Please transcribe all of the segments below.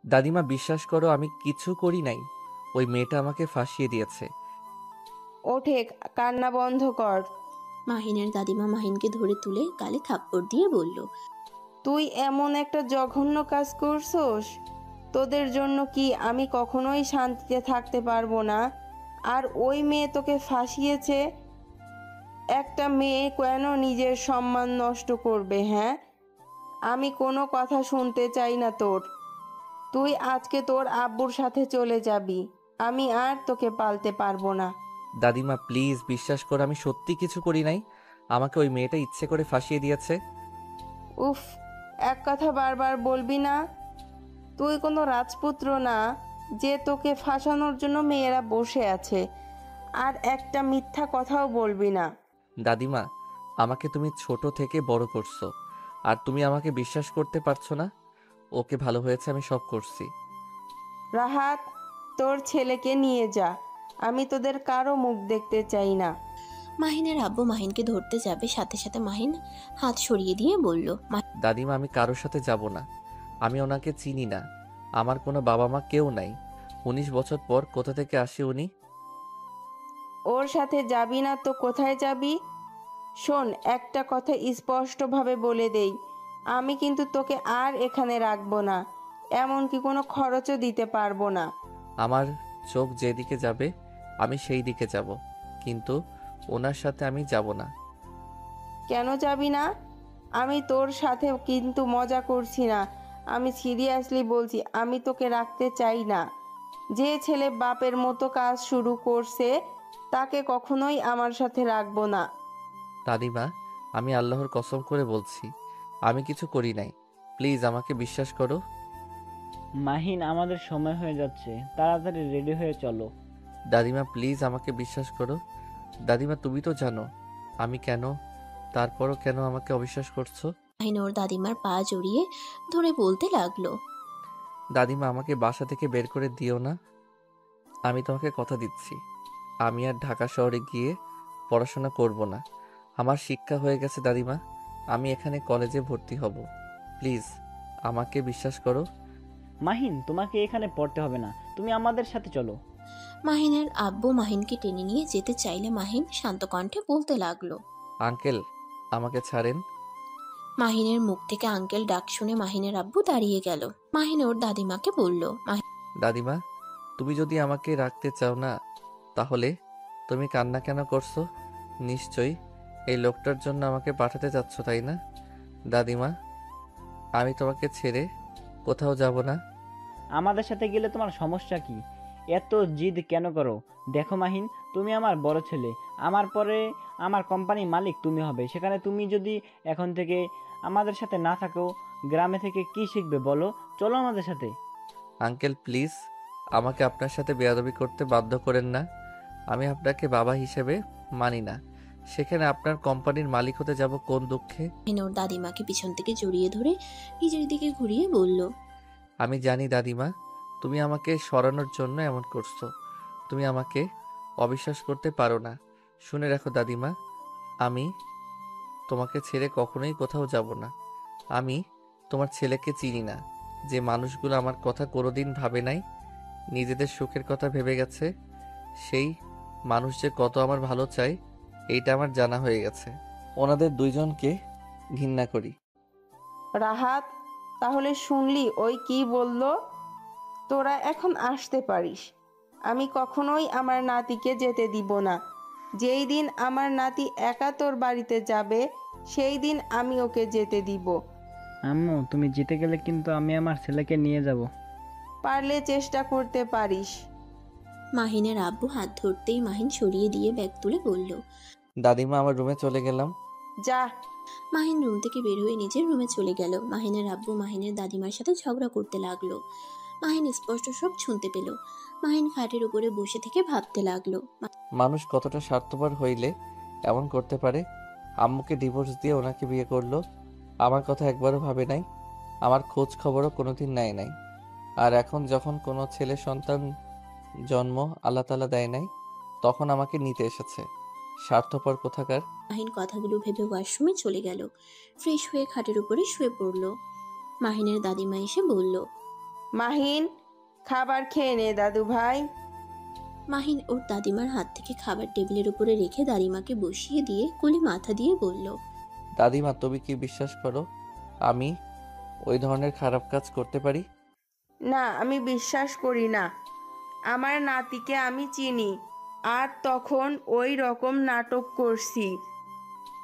দাদিমা বিশ্বাস করো আমি কিছু করি নাই। ওই মেয়েটা আমাকে ফাঁসিয়ে দিয়েছে। ওঠে, কান্না বন্ধ কর। মাহিনের দাদিমা মাহিনকে ধরে তুলে গালে থাপ্পড় দিয়ে বলল, তুই এমন একটা জঘন্য কাজ করছস, তোদের জন্য কি আমি কখনোই শান্তিতে থাকতে পারবো না? আর ওই মেয়ে তোকে ফাঁসিয়েছে। একটা মেয়ে কেন নিজের সম্মান নষ্ট করবে? হ্যাঁ, আমি কোনো কথা শুনতে চাই না তোর। তুই আজকে তোর আব্বুর সাথে চলে যাবি। আমি আর তোকে পালতে পারবো না। দাদিমা প্লিজ বিশ্বাস করো আমি সত্যি কিছু করি নাই। আমাকে ওই মেয়েটা ইচ্ছে করে ফাঁসিয়ে দিয়েছে। উফ, এক কথা বারবার বলবি না। তুই কোনো রাজপুত্র না যে তোকে ফাঁসানোর জন্য মেয়েরা বসে আছে। আর একটা মিথ্যা কথাও বলবি না। দাদিমা আমাকে তুমি ছোট থেকে বড় করছো, আর তুমি আমাকে বিশ্বাস করতে পারছো না। ওকে, ভালো হয়েছে আমি সব করছি। রাহাত, তোর ছেলেকে নিয়ে যা। আমি তোদের কারো মুখ দেখতে চাই না। মাহিনের আব্বু মাহিনকে ধরতে যাবে, সাথে সাথে মাহিন হাত সরিয়ে দিয়ে বলল, দাদিমা আমি কারোর সাথে যাব না। আমি ওনাকে চিনি না। আমার কোনো বাবা মা কেউ নাই। 19 বছর পর কোথা থেকে আসে উনি? ওর সাথে যাবি না তো কোথায় যাবি? শোন, একটা কথা স্পষ্টভাবে বলে দেই, আমি কিন্তু তোকে আর এখানে রাখবো না। এমনকি কোনো খরচও দিতে পারবো না। আমার চোখ যেদিকে যাবে আমি সেই দিকে যাব, কিন্তু ওনার সাথে আমি যাব না। কেন যাবি না? আমি তোর সাথে কিন্তু মজা করছি না। আমি সিরিয়াসলি বলছি, আমি তোকে রাখতে চাই না। যে ছেলে বাপের মতো কাজ শুরু করছে তাকে কখনোই আমার সাথে রাখবো না। দাদিমা আমি আল্লাহর কসম করে বলছি আমি কিছু করি নাই। প্লিজ আমাকে বিশ্বাস করো। মাহিন, আমাদের সময় হয়ে যাচ্ছে, তাড়াতাড়ি রেডি হয়ে চলো। দাদিমা প্লিজ আমাকে বিশ্বাস করো। দাদিমা তুমি তো জানো আমি কেন, তারপরও কেন আমাকে অবিশ্বাস করছো? মাহিন ওর দাদিমার পা জড়িয়ে ধরে বলতে লাগলো, দাদিমা আমাকে বাসা থেকে বের করে দিও না। আমি তোমাকে কথা দিচ্ছি আমি আর ঢাকা শহরে গিয়ে পড়াশোনা করব না। আমার শিক্ষা হয়ে গেছে দাদিমা। আমি এখানে কলেজে ভর্তি হব। প্লিজ আমাকে বিশ্বাস করো। মাহিন, তোমাকে এখানে পড়তে হবে না, তুমি আমাদের সাথে চলো। মাহিনের আব্বু মাহিনকে টেনে নিয়ে যেতে চাইলে মাহিন শান্ত কণ্ঠে বলতে লাগলো। আঙ্কেল আমাকে ছাড়েন। মাহিনের মুখ থেকে আঙ্কেল ডাক শুনে মাহিনের আব্বু দাঁড়িয়ে গেল। মাহিন ওর দাদিমাকে বলল, দাদিমা তুমি যদি আমাকে রাখতে চাও না, তাহলে তুমি কান্না কেন করছো? নিশ্চয়ই এই লোকটার জন্য আমাকে পাঠাতে চাচ্ছ, তাই না? দাদিমা আমি তোমাকে ছেড়ে কোথাও যাব না। আমাদের সাথে গেলে তোমার সমস্যা কি? এত জিদ কেন করো? দেখো মাহিন, তুমি আমার বড় ছেলে। আমার পরে আমার কোম্পানির মালিক তুমি হবে। সেখানে তুমি যদি এখন থেকে আমাদের সাথে না থাকো, গ্রামে থেকে কি শিখবে বলো? চলো আমাদের সাথে। আঙ্কেল প্লিজ আমাকে আপনার সাথে বেয়াদবি করতে বাধ্য করেন না। আমি আপনাকে বাবা হিসেবে মানি না। সেখানে আপনার কোম্পানির মালিক হতে যাব কোন দুঃখে? মাহিন ওর দাদিমাকে পিছন থেকে জড়িয়ে ধরে নিজের দিকে ঘুরিয়ে বলল, আমি জানি দাদিমা তুমি আমাকে সরানোর জন্য এমন করছো। তুমি আমাকে অবিশ্বাস করতে পারো না। শুনে রাখো দাদিমা, আমি তোমাকে ছেড়ে কখনোই কোথাও যাব না। আমি তোমার ছেলেকে চিনি না। যে মানুষগুলো আমার কথা কোনোদিন ভাবে নাই, নিজেদের সুখের কথা ভেবে গেছে, সেই মানুষ যে কত আমার ভালো চায় এইটা আমার জানা হয়ে গেছে। ওনাদের দুইজনকে ঘৃণা করি। রাহাত, তাহলে শুনলি ওই কি বললো? তোরা এখন আসতে পারিস। আমি কখনোই আমার নাতিকে যেতে দিব না। যেই দিন আমার নাতি একা তোর বাড়িতে যাবে, সেই দিন আমি ওকে যেতে দিব। আম্মু, তুমি জিতে গেলে কিন্তু আমি আমার ছেলেকে নিয়ে যাব। পারলে চেষ্টা করতে পারিস। মাহিনের আব্বু হাত ধরতেই মাহিন সরিয়ে দিয়ে ব্যাগ তুলে বলল। দাদিমা আমার রুমে চলে গেলাম। যা। মাহিন রুম থেকে বের হয়ে নিজের রুমে চলে গেল। মাহিনের আব্বু মাহিনের দাদিমার সাথে ঝগড়া করতে লাগলো। মাহিন স্পষ্ট সব শুনতে পেল। মাহিন খাটের উপরে বসে থেকে ভাবতে লাগলো, মানুষ কতটা স্বার্থপর হইলে এমন করতে পারে। আম্মুকে ডিভোর্স দিয়ে ওনাকে বিয়ে করলো। আমার কথা একবারও ভাবে নাই। আমার খোঁজ খবরও কোনোদিন নেয় নাই। আর এখন যখন কোনো ছেলে সন্তান জন্ম আল্লাহ তাআলা দেয় নাই, তখন আমাকে নিতে এসেছে। স্বার্থপর কোথাকার। মাহিন কথাগুলো ভেবে ওয়াশরুমে চলে গেল। ফ্রেশ হয়ে খাটের উপরে শুয়ে পড়ল। মাহিনের দাদিমা এসে বলল, মাহিন, খাবার খেয়ে নে দাদু ভাই। মাহিন ওর দাদিমার হাত থেকে খাবার টেবিলের উপরে রেখে দাদিমাকে বসিয়ে দিয়ে কোলে মাথা দিয়ে বলল, দাদিমা, তুমি কি বিশ্বাস করো আমি ওই ধরনের খারাপ কাজ করতে পারি? না, আমি বিশ্বাস করি না। আমার নাতিকে আমি চিনি, আর তখন ওই রকম নাটক করছি,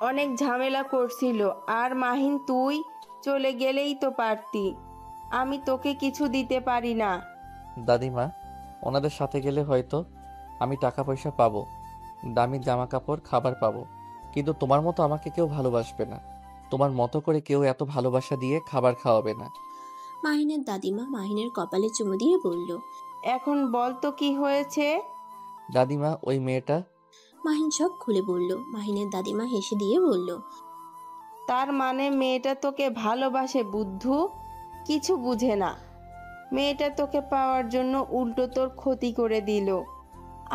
অনেক ঝামেলা করছিল। আর মাহিন, তুই চলে গেলেই তো পারতি। আমি তোকে কিছু দিতে পারি না। দাদিমা, ওনাদের সাথে গেলে হয়তো আমি টাকা পয়সা পাবো, দামি জামা কাপড়, খাবার পাবো, কিন্তু তোমার মতো আমাকে কেউ ভালোবাসবে না। তোমার মতো করে কেউ এত ভালোবাসা দিয়ে খাবার খাওয়াবে না। মাহিনের দাদিমা মাহিনের কপালে চুমু দিয়ে বলল। এখন বল তো কি হয়েছে? দাদিমা, ওই মেয়েটা। মাহিন সব খুলে বলল। মাহিনের দাদিমা হেসে দিয়ে বলল, তার মানে মেয়েটা তোকে ভালোবাসে বুদ্ধু? কিছু বুঝে না। মেয়েটা তোকে পাওয়ার জন্য উল্টো তোর ক্ষতি করে দিল,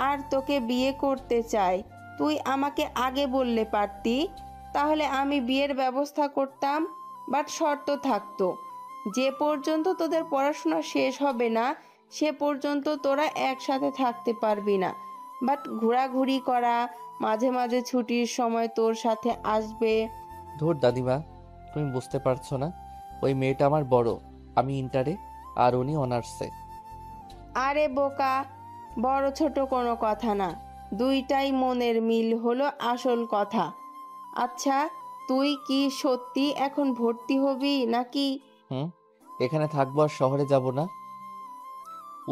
আর তোকে বিয়ে করতে চায়। তুই আমাকে আগে বললে পারতি, তাহলে আমি বিয়ের ব্যবস্থা করতাম। বাট শর্ত থাকতো, যে পর্যন্ত তোদের পড়াশোনা শেষ হবে না সে পর্যন্ত তোরা একসাথে থাকতে পারবি না। বাট ঘোরাঘুরি করা, মাঝে মাঝে ছুটির সময় তোর সাথে আসবে। ধুর দাদিমা, তুমি বুঝতে পারছো না, ওই মেয়েটা আমার বড়, আমি ইন্টারে আর উনি অনার্সে। আরে বোকা, বড় ছোট কোনো কথা না, দুইটাই মনের মিল হলো আসল কথা। আচ্ছা, তুই কি সত্যি এখন ভর্তি হবি নাকি? হুম, এখানে থাকবো আর শহরে যাব না।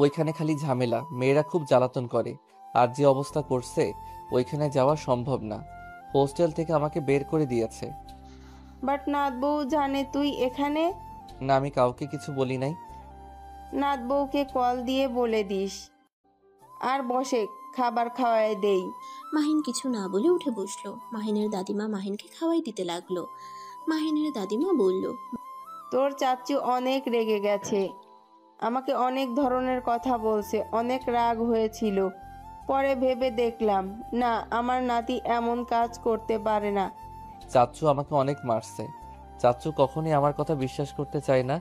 ওইখানে খালি ঝামেলা, মেয়েরা খুব জ্বালাতন করে, আর যে অবস্থা করছে ওইখানে যাওয়া সম্ভব না। হোস্টেল থেকে আমাকে বের করে দিয়েছে। বাট নাত বউ জানে তুই এখানে? না, আমি কাউকে কিছু বলি নাই। নাত বউকে কল দিয়ে বলে দিস। আর বসে, খাবার খাওয়ায় দেই। মাহিন কিছু না বলে উঠে বসলো। মাহিনের দাদিমা মাহিনকে খাওয়াই দিতে লাগলো। মাহিনের দাদিমা বলল, তোর চাচু অনেক রেগে গেছে, আমাকে অনেক ধরনের কথা বলছে, অনেক রাগ হয়েছিল। পরে ভেবে দেখলাম, না, আমার নাতি এমন কাজ করতে পারে না। চাচ্চু আমাকে অনেক মারছে। চাচ্চু কখনোই আমার কথা বিশ্বাস করতে চায় না,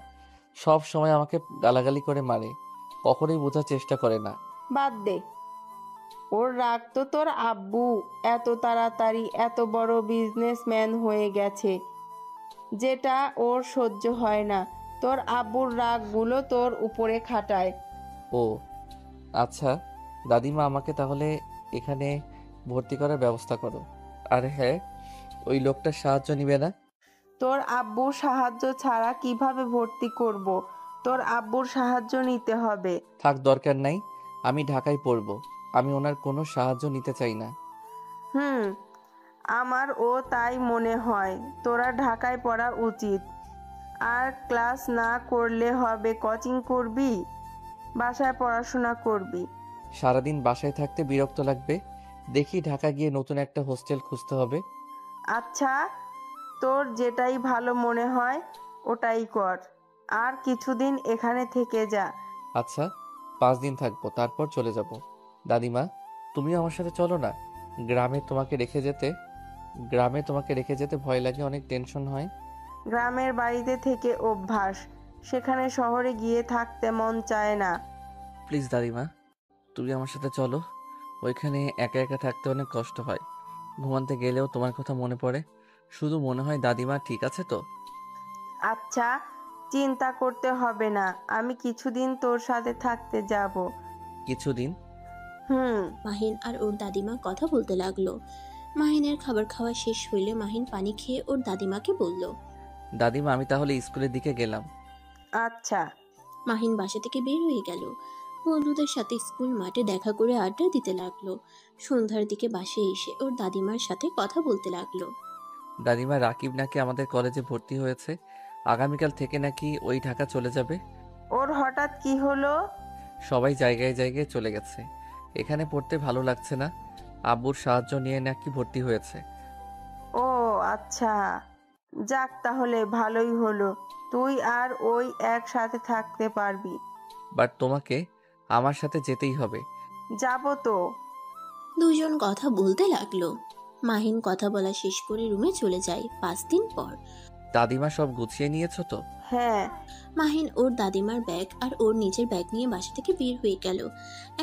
সব সময় আমাকে গালাগালি করে মারে, কখনোই বোঝার চেষ্টা করে না। বাদ দে, ওর রাগ তো তোর আব্বু এত তাড়াতাড়ি এত বড় বিজনেসম্যান হয়ে গেছে, যেটা ওর সহ্য হয় না। তোর আব্বুর রাগগুলো তোর উপরে খাটায়। ও আচ্ছা, দাদিমা, আমাকে তাহলে এখানে ভর্তি করার ব্যবস্থা করো। আর হ্যাঁ, ওই লোকটার সাহায্য নিবে না? তোর আব্বুর সাহায্য ছাড়া কিভাবে ভর্তি করব? তোর আব্বুর সাহায্য নিতে হবে। থাক, দরকার নাই, আমি ঢাকায় পড়বো, আমি ওনার কোনো সাহায্য নিতে চাই না। হুম, আমারও তাই মনে হয়। তোরা ঢাকায় পড়া উচিত। আর ক্লাস না করলে হবে, কোচিং করবি, বাসায় পড়াশোনা করবি। সারাদিন বাসায় থাকতে বিরক্ত লাগবে, দেখি ঢাকা গিয়ে নতুন একটা হোস্টেল খুঁজতে হবে। আচ্ছা, তোর যেটাই ভালো মনে হয় ওটাই কর। আর কিছুদিন এখানে থেকে যা। আচ্ছা, 5 দিন থাকবো, তারপর চলে যাব। দাদিমা, তুমিও আমার সাথে চলো না। গ্রামে তোমাকে রেখে যেতে গ্রামে তোমাকে রেখে যেতে ভয় লাগে, অনেক টেনশন হয়। গ্রামের বাড়িতে থেকে অভ্যাস, সেখানে শহরে গিয়ে থাকতে মন চায় না। প্লিজ দাদিমা, তুমি আমার সাথে চলো। ওইখানে একা একা থাকতে অনেক কষ্ট হয়, ঘুমাতে গেলেও তোমার কথা মনে পড়ে, শুধু মনে হয় দাদিমা ঠিক আছে তো। আচ্ছা, চিন্তা করতে হবে না, আমি কিছুদিন তোর সাথে থাকতে যাব। কিছুদিন? হুম। মাহিন আর ওর দাদিমা কথা বলতে লাগলো। মাহিনের খাবার খাওয়া শেষ হইলে মাহিন পানি খেয়ে ওর দাদিমাকে বলল, দাদিমা, আমি তাহলে স্কুলের দিকে গেলাম। আচ্ছা। মাহিন বাসা থেকে বের হয়ে গেল। বন্ধুদের সাথে স্কুল মাঠে দেখা করে আড্ডা দিতে লাগলো। সন্ধ্যার দিকে বাসে এসে ওর দাদিমার সাথে কথা বলতে লাগলো। দাদিমা, রাকিব নাকি আমাদের কলেজে ভর্তি হয়েছে, আগামীকাল থেকে নাকি ওই ঢাকা চলে যাবে। ওর হঠাৎ কি হলো? সবাই জায়গায় জায়গায় চলে গেছে, এখানে পড়তে ভালো লাগছে না, আব্বুর সাহায্য নিয়ে নাকি ভর্তি হয়েছে। ও আচ্ছা, যাক তাহলে ভালোই হলো, তুই আর ওই একসাথে থাকতে পারবি। বাট তোমাকে আমার সাথে যেতেই হবে। যাব তো। দুজন কথা বলতে লাগলো। মাহিন কথা বলা শেষ করে রুমে চলে যায়। 5 দিন পর দাদিমা সব গুছিয়ে নিয়েছো তো? হ্যাঁ। মাহিন ওর দাদিমার ব্যাগ আর ওর নিজের ব্যাগ নিয়ে বাসা থেকে বের হয়ে গেল।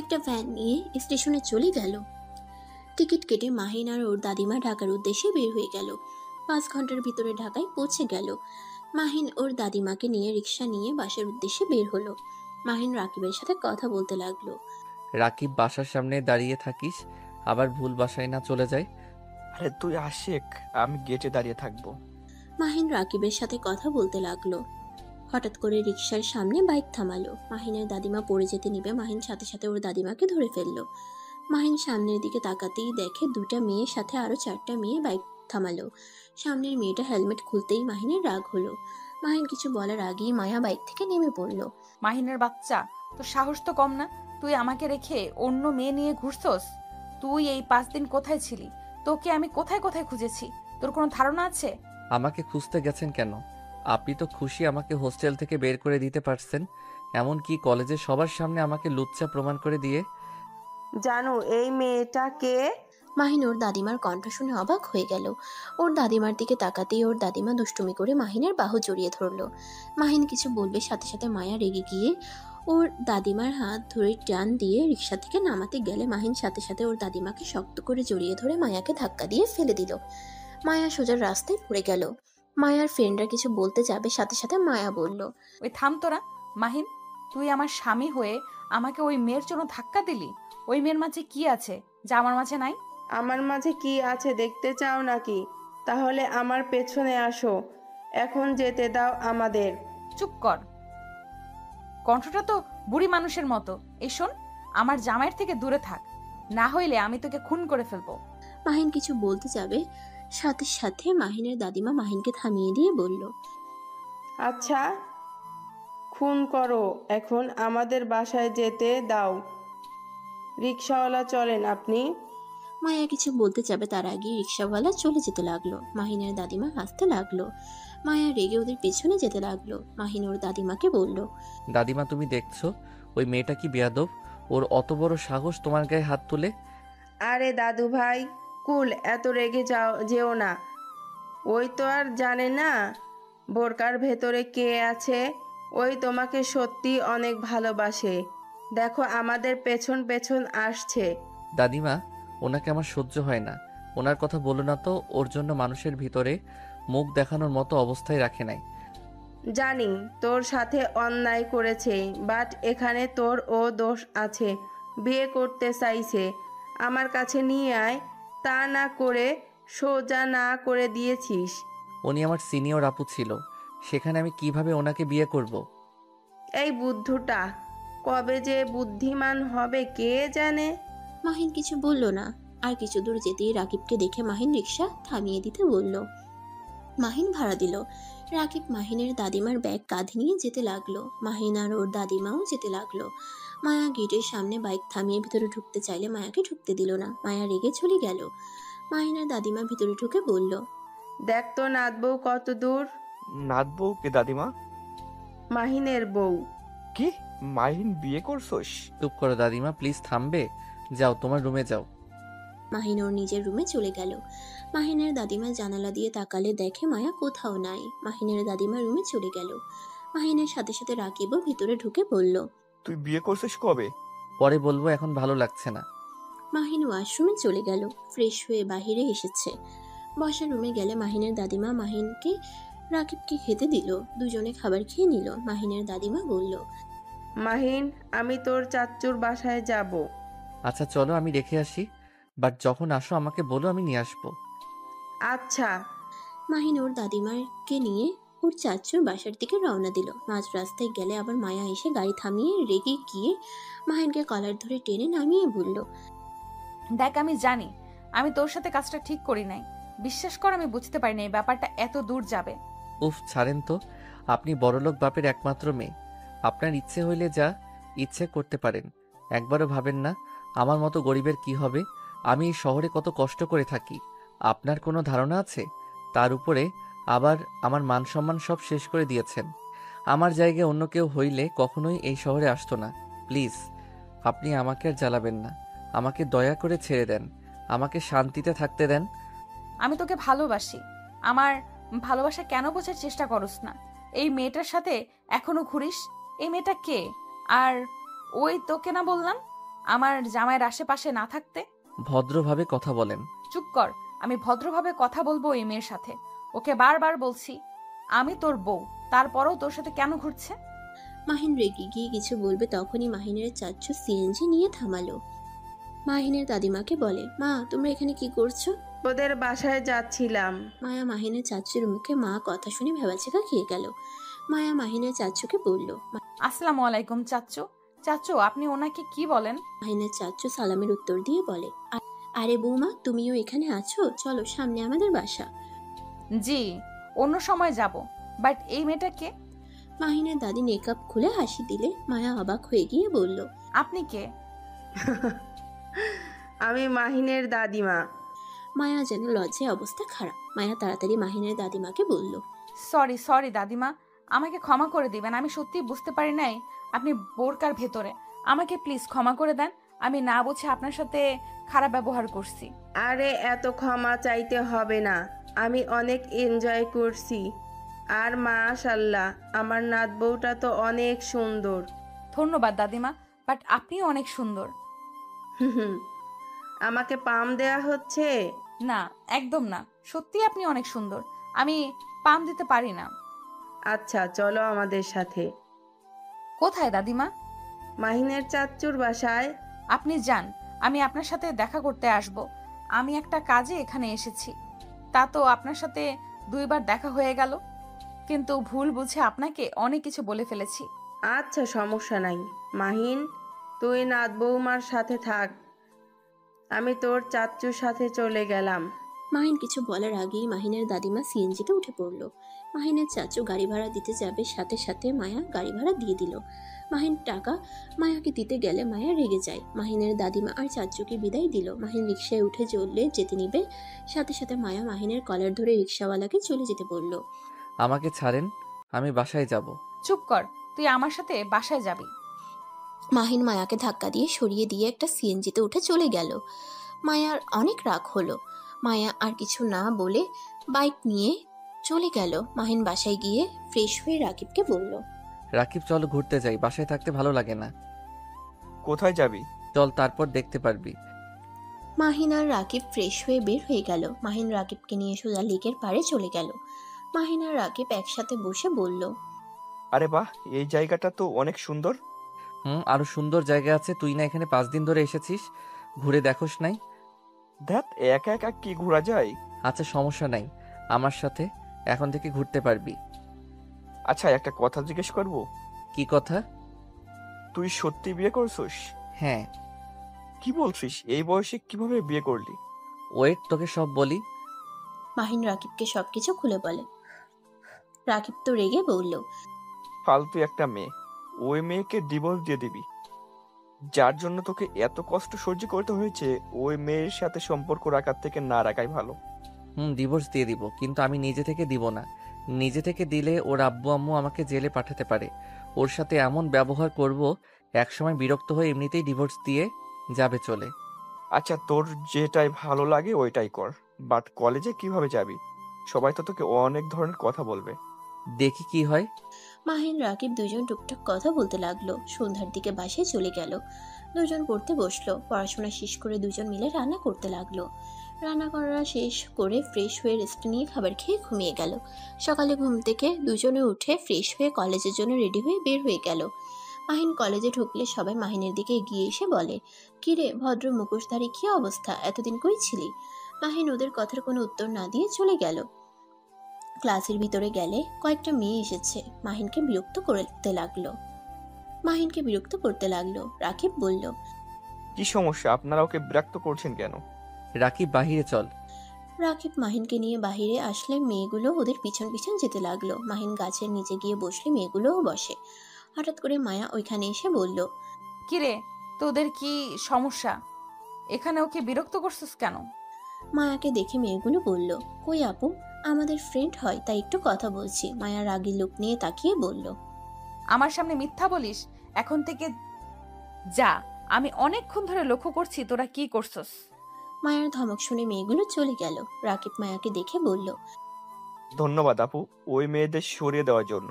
একটা ভ্যান নিয়ে স্টেশনে চলে গেল। টিকিট কেটে মাহিন আর ওর দাদিমা ঢাকার উদ্দেশ্যে বের হয়ে গেল। 5 ঘন্টার ভিতরে ঢাকায় পৌঁছে গেল। মাহিন ওর দাদিমাকে নিয়ে রিক্সা নিয়ে বাসার উদ্দেশ্যে বের হলো। মাহিন রাকিবের সাথে কথা বলতে লাগলো। রাকিব বাসার সামনে দাঁড়িয়ে থাকিস, আবার ভুল বাসায় না চলে যায়। আরে তুই আশিক, আমি গেটে দাঁড়িয়ে থাকবো। মাহিন রাকিবের সাথে কথা বলতে লাগলো। হঠাৎ করে রিক্সার সামনে বাইক থামালো। মাহিনের দাদিমা পড়ে যেতে নিবে, মাহিন সাথে সাথে ওর দাদিমাকে ধরে ফেললো। মাহিন সামনের দিকে তাকাতেই দেখে 2টা মেয়ের সাথে আরো 4টা মেয়ে বাইক থামালো। সামনের মেয়েটা হেলমেট খুলতেই মাহিনের রাগ হলো। মাহিন কিছু বলার আগেই মায়া বাইক থেকে নেমে পড়লো। মাহিনের বাচ্চা, তোর সাহস তো কম না। তুই আমাকে রেখে অন্য মেয়ে নিয়ে ঘুরছস? তুই এই 5 দিন কোথায় ছিলি? তোকে আমি কোথায় কোথায় খুঁজেছি, তোর কোনো ধারণা আছে? আমাকে খুঁজতে গেছেন কেন? আপনি তো খুশি আমাকে হোস্টেল থেকে বের করে দিতে পারছেন, এমনকি কলেজে সবার সামনে আমাকে লুচ্চা প্রমাণ করে দিয়ে। জানো এই মেয়েটা কে? মাহিন ওর দাদিমার কণ্ঠ শুনে অবাক হয়ে গেল। ওর দাদিমার দিকে তাকাতেই ওর দাদিমা দুষ্টুমি করে মাহিনের বাহু জড়িয়ে ধরলো। মাহিন কিছু বলবে, সাথে সাথে মায়া রেগে গিয়ে ওর দাদিমার হাত ধরে টান দিয়ে রিক্সা থেকে নামাতে গেলে মাহিন সাথে সাথে ওর দাদিমাকে শক্ত করে জড়িয়ে ধরে মায়াকে ধাক্কা দিয়ে ফেলে দিল। মায়া সোজা রাস্তায় পড়ে গেল। মায়ার ফ্রেন্ডরা কিছু বলতে যাবে, সাথে সাথে মায়া বলল, ওই থাম তোরা। মাহিন, তুই আমার স্বামী হয়ে আমাকে ওই মেয়ের জন্য ধাক্কা দিলি। ওই মেয়ের মাঝে কি আছে যা আমার মাঝে নাই? আমার মাঝে কি আছে দেখতে চাও নাকি? তাহলে আমার পেছনে আসো, এখন যেতে দাও আমাদের। চুপ কর, কণ্ঠটা তো বুড়ি মানুষের মতো। এই শোন, আমার জামাইয়ের থেকে দূরে থাক, না হইলে আমি তোকে খুন করে ফেলবো। মাহিন কিছু বলতে যাবে, সাথে সাথে মাহিনের দাদিমা মাহিনকে থামিয়ে দিয়ে বলল, আচ্ছা খুন করো, এখন আমাদের বাসায় যেতে দাও। রিক্সাওয়ালা চলেন আপনি। মায়া কিছু বলতে যাবে, তার আগে রিক্সাওয়ালা চলে যেতে লাগলো। মাহিনের দাদিমা হাসতে লাগলো। মায়া রেগে ওদের পেছনে যেতে লাগলো। মাহিন ওর দাদিমাকে বলল, দাদিমা তুমি দেখছো ওই মেয়েটা কি বেয়াদব, ওর অত বড় সাহস তোমার গায়ে হাত তুলে। আরে দাদু ভাই, কুল, এত রেগে যেও না। ওই তো আর জানে না বোরকার ভেতরে কে আছে। ওই তোমাকে সত্যি অনেক ভালোবাসে। দেখো আমাদের পেছন পেছন আসছে। দাদিমা, ওনাকে আমার সহ্য হয় না, ওনার কথা বলো না তো। ওর জন্য মানুষের ভিতরে মুখ দেখানোর মতো অবস্থায় রাখে নাই। জানি তোর সাথে অন্যায় করেছে, বাট এখানে তোর ও দোষ আছে। বিয়ে করতে চাইছে, আমার কাছে নিয়ে আয়, তা না করে সোজা না করে দিয়েছিস। উনি আমার সিনিয়র আপু ছিল, সেখানে আমি কিভাবে ওনাকে বিয়ে করব? এই বুদ্ধুটা কবে যে বুদ্ধিমান হবে কে জানে। মাহিন কিছু বলল না। আর কিছু দূর যেতেই রাকিবকে দেখে মাহিন রিক্সা থামিয়ে দিতে বলল। মাহিন ভাড়া দিল। রাকিব মাহিনের দাদিমার ব্যাগ কাঁধে নিয়ে যেতে লাগলো। মাহিন আর ওর দাদিমাও যেতে লাগলো। মায়া গেটের সামনে বাইক থামিয়ে ভিতরে ঢুকতে চাইলে মায়াকে ঢুকতে দিল না। মায়া রেগে চলে গেল। মাহিনের দাদিমা ভিতরে ঢুকে বলল, দেখ তো নাত বউ কত দূর। নাত বউ কে দাদিমা? মাহিনের বউ। কি, মাহিন বিয়ে করছোস? চুপ করো দাদিমা, প্লিজ থামবে? যাও তোমার রুমে যাও। মাহিন ওর নিজের রুমে চলে গেল। মাহিনের দাদিমা জানালা দিয়ে তাকালে দেখে মায়া কোথাও নাই। মাহিনের দাদিমা রুমে চলে গেল। মাহিনের সাথে সাথে রাকিবও ভিতরে ঢুকে বলল, তুই বিয়ে করছিস কবে? পরে বলবো, এখন ভালো লাগছে না। মাহিন ওয়াশরুমে চলে গেল। ফ্রেশ হয়ে বাহিরে এসেছে। বসার রুমে গেলে মাহিনের দাদিমা মাহিনকে রাকিবকে খেতে দিল। দুজনে খাবার খেয়ে নিল। মাহিনের দাদিমা বলল, মাহিন, আমি তোর চাচ্চুর বাসায় যাব। আচ্ছা চলো, আমি রেখে আসি, বাট যখন আসো আমাকে বলো, আমি নিয়ে আসবো। আচ্ছা। মাহিন ওর দাদিমাকে নিয়ে ওর চাচুর বাসার দিকে রওনা দিল। মাঝ রাস্তায় গেলে আবার মায়া এসে গাড়ি থামিয়ে রেগে গিয়ে মাহিনকে কলার ধরে টেনে নামিয়ে বলল, দেখ, আমি জানি আমি তোর সাথে কাজটা ঠিক করি নাই। বিশ্বাস কর, আমি বুঝতে পারিনি এই ব্যাপারটা এত দূর যাবে। উফ, ছাড়েন তো। আপনি বড়লোক বাপের একমাত্র মেয়ে, আপনার ইচ্ছে হইলে যা ইচ্ছে করতে পারেন। একবারও ভাবেন না আমার মতো গরিবের কি হবে। আমি এই শহরে কত কষ্ট করে থাকি, আপনার কোনো ধারণা আছে? তার উপরে আবার আমার মান সম্মান সব শেষ করে দিয়েছেন। আমার জায়গায় অন্য কেউ হইলে কখনোই এই শহরে আসতো না। প্লিজ, আপনি আমাকে আর জ্বালাবেন না। আমাকে দয়া করে ছেড়ে দেন, আমাকে শান্তিতে থাকতে দেন। আমি তোকে ভালোবাসি, আমার ভালোবাসা কেন বোঝার চেষ্টা করস না? এই মেয়েটার সাথে এখনো ঘুরিস? এই মেয়েটা কে? আর ওই তোকে না বললাম আমার জামাইয়ের আশেপাশে না থাকতে? ভদ্রভাবে কথা বলেন। চুপ কর। আমি ভদ্রভাবে কথা বলবো এই মেয়ের সাথে। ওকে বারবার বলছি আমি তোর বউ, তারপরেও তোর সাথে কেন ঘুরছে? মাহিন রেগে গিয়ে কিছু বলবে তখনই মাহিনের চাচ্চু সিএনজি নিয়ে থামালো। মাহিনের দাদিমাকে বলে, মা তোমরা এখানে কি করছো? ওদের বাসায় যাচ্ছিলাম। মায়া মাহিনের চাচ্চুর মুখে মা কথা শুনে ভেবাচেকা খেয়ে গেল। মায়া মাহিনের চাচ্চুকে বলল। আসসালামু আলাইকুম চাচ্চু। চাচ্চু আপনি ওনাকে কি বলেন? মাহিনের চাচ্চু সালামের উত্তর দিয়ে বলে, আরে বৌমা তুমিও এখানে আছো, চলো সামনে আমাদের বাসা। জি, অন্য সময় যাব, বাট এই মেয়েটাকে? মাহিনের দাদি মেকআপ খুলে হাসি দিলে মায়া অবাক হয়ে গিয়ে বলল, আপনি কে? আমি মাহিনের দাদিমা। মায়া যেন লজ্জায় অবস্থা খারাপ। মায়া তাড়াতাড়ি মাহিনের দাদিমাকে বলল, সরি সরি দাদিমা, আমাকে ক্ষমা করে দিবেন। আমি সত্যিই বুঝতে পারি নাই আপনি বোরকার ভেতরে। আমাকে প্লিজ ক্ষমা করে দেন। আমি না বুঝে আপনার সাথে খারাপ ব্যবহার করছি। আরে এত ক্ষমা চাইতে হবে না, আমি অনেক এনজয় করছি। আর মাশাআল্লাহ আমার নাত বউটা তো অনেক সুন্দর। ধন্যবাদ দাদিমা, বাট আপনিও অনেক সুন্দর। হুম, আমাকে পাম দেয়া হচ্ছে? না, একদম না, সত্যি আপনি অনেক সুন্দর। আমি পাম দিতে পারি না। আচ্ছা চলো আমাদের সাথে। কোথায় দাদিমা? মাহিনের চাচ্চুর বাসায়। আপনি যান, আমি আপনার সাথে দেখা করতে আসব। আমি একটা কাজে এখানে এসেছি। তা তো আপনার সাথে 2বার দেখা হয়ে গেল, কিন্তু ভুল বুঝে আপনাকে অনেক কিছু বলে ফেলেছি। আচ্ছা সমস্যা নাই মাহিন, তুই নাত বৌমার সাথে থাক, আমি তোর চাচ্চুর সাথে চলে গেলাম। মাহিন কিছু বলার আগেই মাহিনের দাদিমা সিএনজিতে উঠে পড়ল। মাহিনের চাচু গাড়ি ভাড়া দিতে যাবে, সাথে সাথে মায়া গাড়ি ভাড়া দিয়ে দিল। মাহিন টাকা মায়াকে দিতে গেলে মায়া রেগে যায়। মাহিনের দাদিমা আর চাচুকে বিদায় দিল। মাহিন রিকশায় উঠে চললে যেতে নিবে, সাথে সাথে মায়া মাহিনের কলার ধরে রিকশাওয়ালাকে চলে যেতে বলল। আমাকে ছাড়েন, আমি বাসায় যাব। চুপ কর, তুই আমার সাথে বাসায় যাবি। মাহিন মায়াকে ধাক্কা দিয়ে সরিয়ে দিয়ে একটা সিএনজিতে উঠে চলে গেল। মায়ার অনেক রাগ হলো। মায়া আর কিছু না বলে বাইক নিয়ে চলে গেল। মাহিন বাসায় গিয়ে ফ্রেশ হয়ে রাকিবকে বলল, রাকিব চল ঘুরতে যাই, বাসায় থাকতে ভালো লাগে না। কোথায় যাবি? চল, তারপর দেখতে পারবি। মাহিন আর রাকিব ফ্রেশ হয়ে বের হয়ে গেল। মাহিন রাকিবকে নিয়ে সোজা লেকের পাড়ে চলে গেল। মাহিন আর রাকিব একসাথে বসে বলল, আরে বাহ, এই জায়গাটা তো অনেক সুন্দর। আরো সুন্দর জায়গা আছে, তুই না এখানে 5 দিন ধরে এসেছিস, ঘুরে দেখোস নাই? ধ্যাত, একা একা কি ঘোরা যায়? আচ্ছা সমস্যা নাই, আমার সাথে এখন থেকে ঘুরতে পারবি। আচ্ছা, একটা কথা জিজ্ঞেস করব? কি কথা? তুই সত্যি বিয়ে করছিস? হ্যাঁ। কি বলছিস? এই বয়সে কিভাবে বিয়ে করলি? ওয়েট, তোকে সব বলি। মাহিন রাকিবকে সবকিছু খুলে বলে। রাকিব তো রেগে বলল, ফালতু একটা মেয়ে, ওই মেয়েকে ডিভোর্স দিয়ে দিবি? যার জন্য তোকে এত কষ্ট সহ্য করতে হয়েছে, ওই মেয়ের সাথে সম্পর্ক রাখার থেকে না রাখাই ভালো। ডিভোর্স দিয়ে দিব, কিন্তু আমি নিজে থেকে দিব না। নিজে থেকে দিলে ওর আব্বু আম্মু আমাকে জেলে পাঠাতে পারে। ওর সাথে এমন ব্যবহার করব, একসময় বিরক্ত হয়ে এমনিতেই ডিভোর্স দিয়ে যাবে চলে। আচ্ছা, তোর যেটাই ভালো লাগে ওইটাই কর, বাট কলেজে কিভাবে যাবি? সবাই তো তোকে অনেক ধরনের কথা বলবে। দেখি কি হয়। মাহিন রাকিব দুজন টুকটাক কথা বলতে লাগলো। সন্ধ্যার দিকে বাসায় চলে গেল। দুজন পড়তে বসলো। পড়াশোনা শেষ করে দুজন মিলে রান্না করতে লাগলো। রান্না করা শেষ করে ফ্রেশ হয়ে রেস্ট নিয়ে খাবার খেয়ে ঘুমিয়ে গেল। সকালে ঘুম থেকে দুজনে উঠে ফ্রেশ হয়ে কলেজের জন্য রেডি হয়ে বের হয়ে গেল। মাহিন কলেজে ঢুকলে সবাই মাহিনের দিকে এগিয়ে এসে বলে, কিরে ভদ্র মুখোশধারী, কি অবস্থা, এতদিন কই ছিলি? মাহিন ওদের কথার কোনো উত্তর না দিয়ে চলে গেল। ক্লাসের ভিতরে গেলে কয়েকটা মেয়ে এসেছে। মাহিনকে বিরক্ত করতে লাগলো। রাকিব বলল, কি সমস্যা? আপনারা ওকে বিরক্ত করছেন কেন? রাকিব বাহিরে চল। রাকিব মাহিনকে নিয়ে বাহিরে আসলে মেয়েগুলো ওদের পিছন পিছন যেতে লাগলো। মাহিন গাছের নিচে গিয়ে বসলে মেয়েগুলোও বসে। হঠাৎ করে মায়া ওইখানে এসে বলল, কিরে, তোদের কি সমস্যা? এখানে ওকে বিরক্ত করছিস কেন? মায়াকে দেখে মেয়েগুলো বলল, কই আপু, আমাদের ফ্রেন্ড হয় তাই একটু কথা বলছি। মায়া রাগী লোক নিয়ে তাকিয়ে বলল, আমার সামনে মিথ্যা বলিস? এখন থেকে যা, আমি অনেকক্ষণ ধরে লক্ষ্য করছি তোরা কি করছস। মায়ার ধমক শুনে মেয়েগুলো চলে গেল। রাকিব মায়াকে দেখে বলল, ধন্যবাদ আপু ওই মেয়েদের সরিয়ে দেওয়ার জন্য।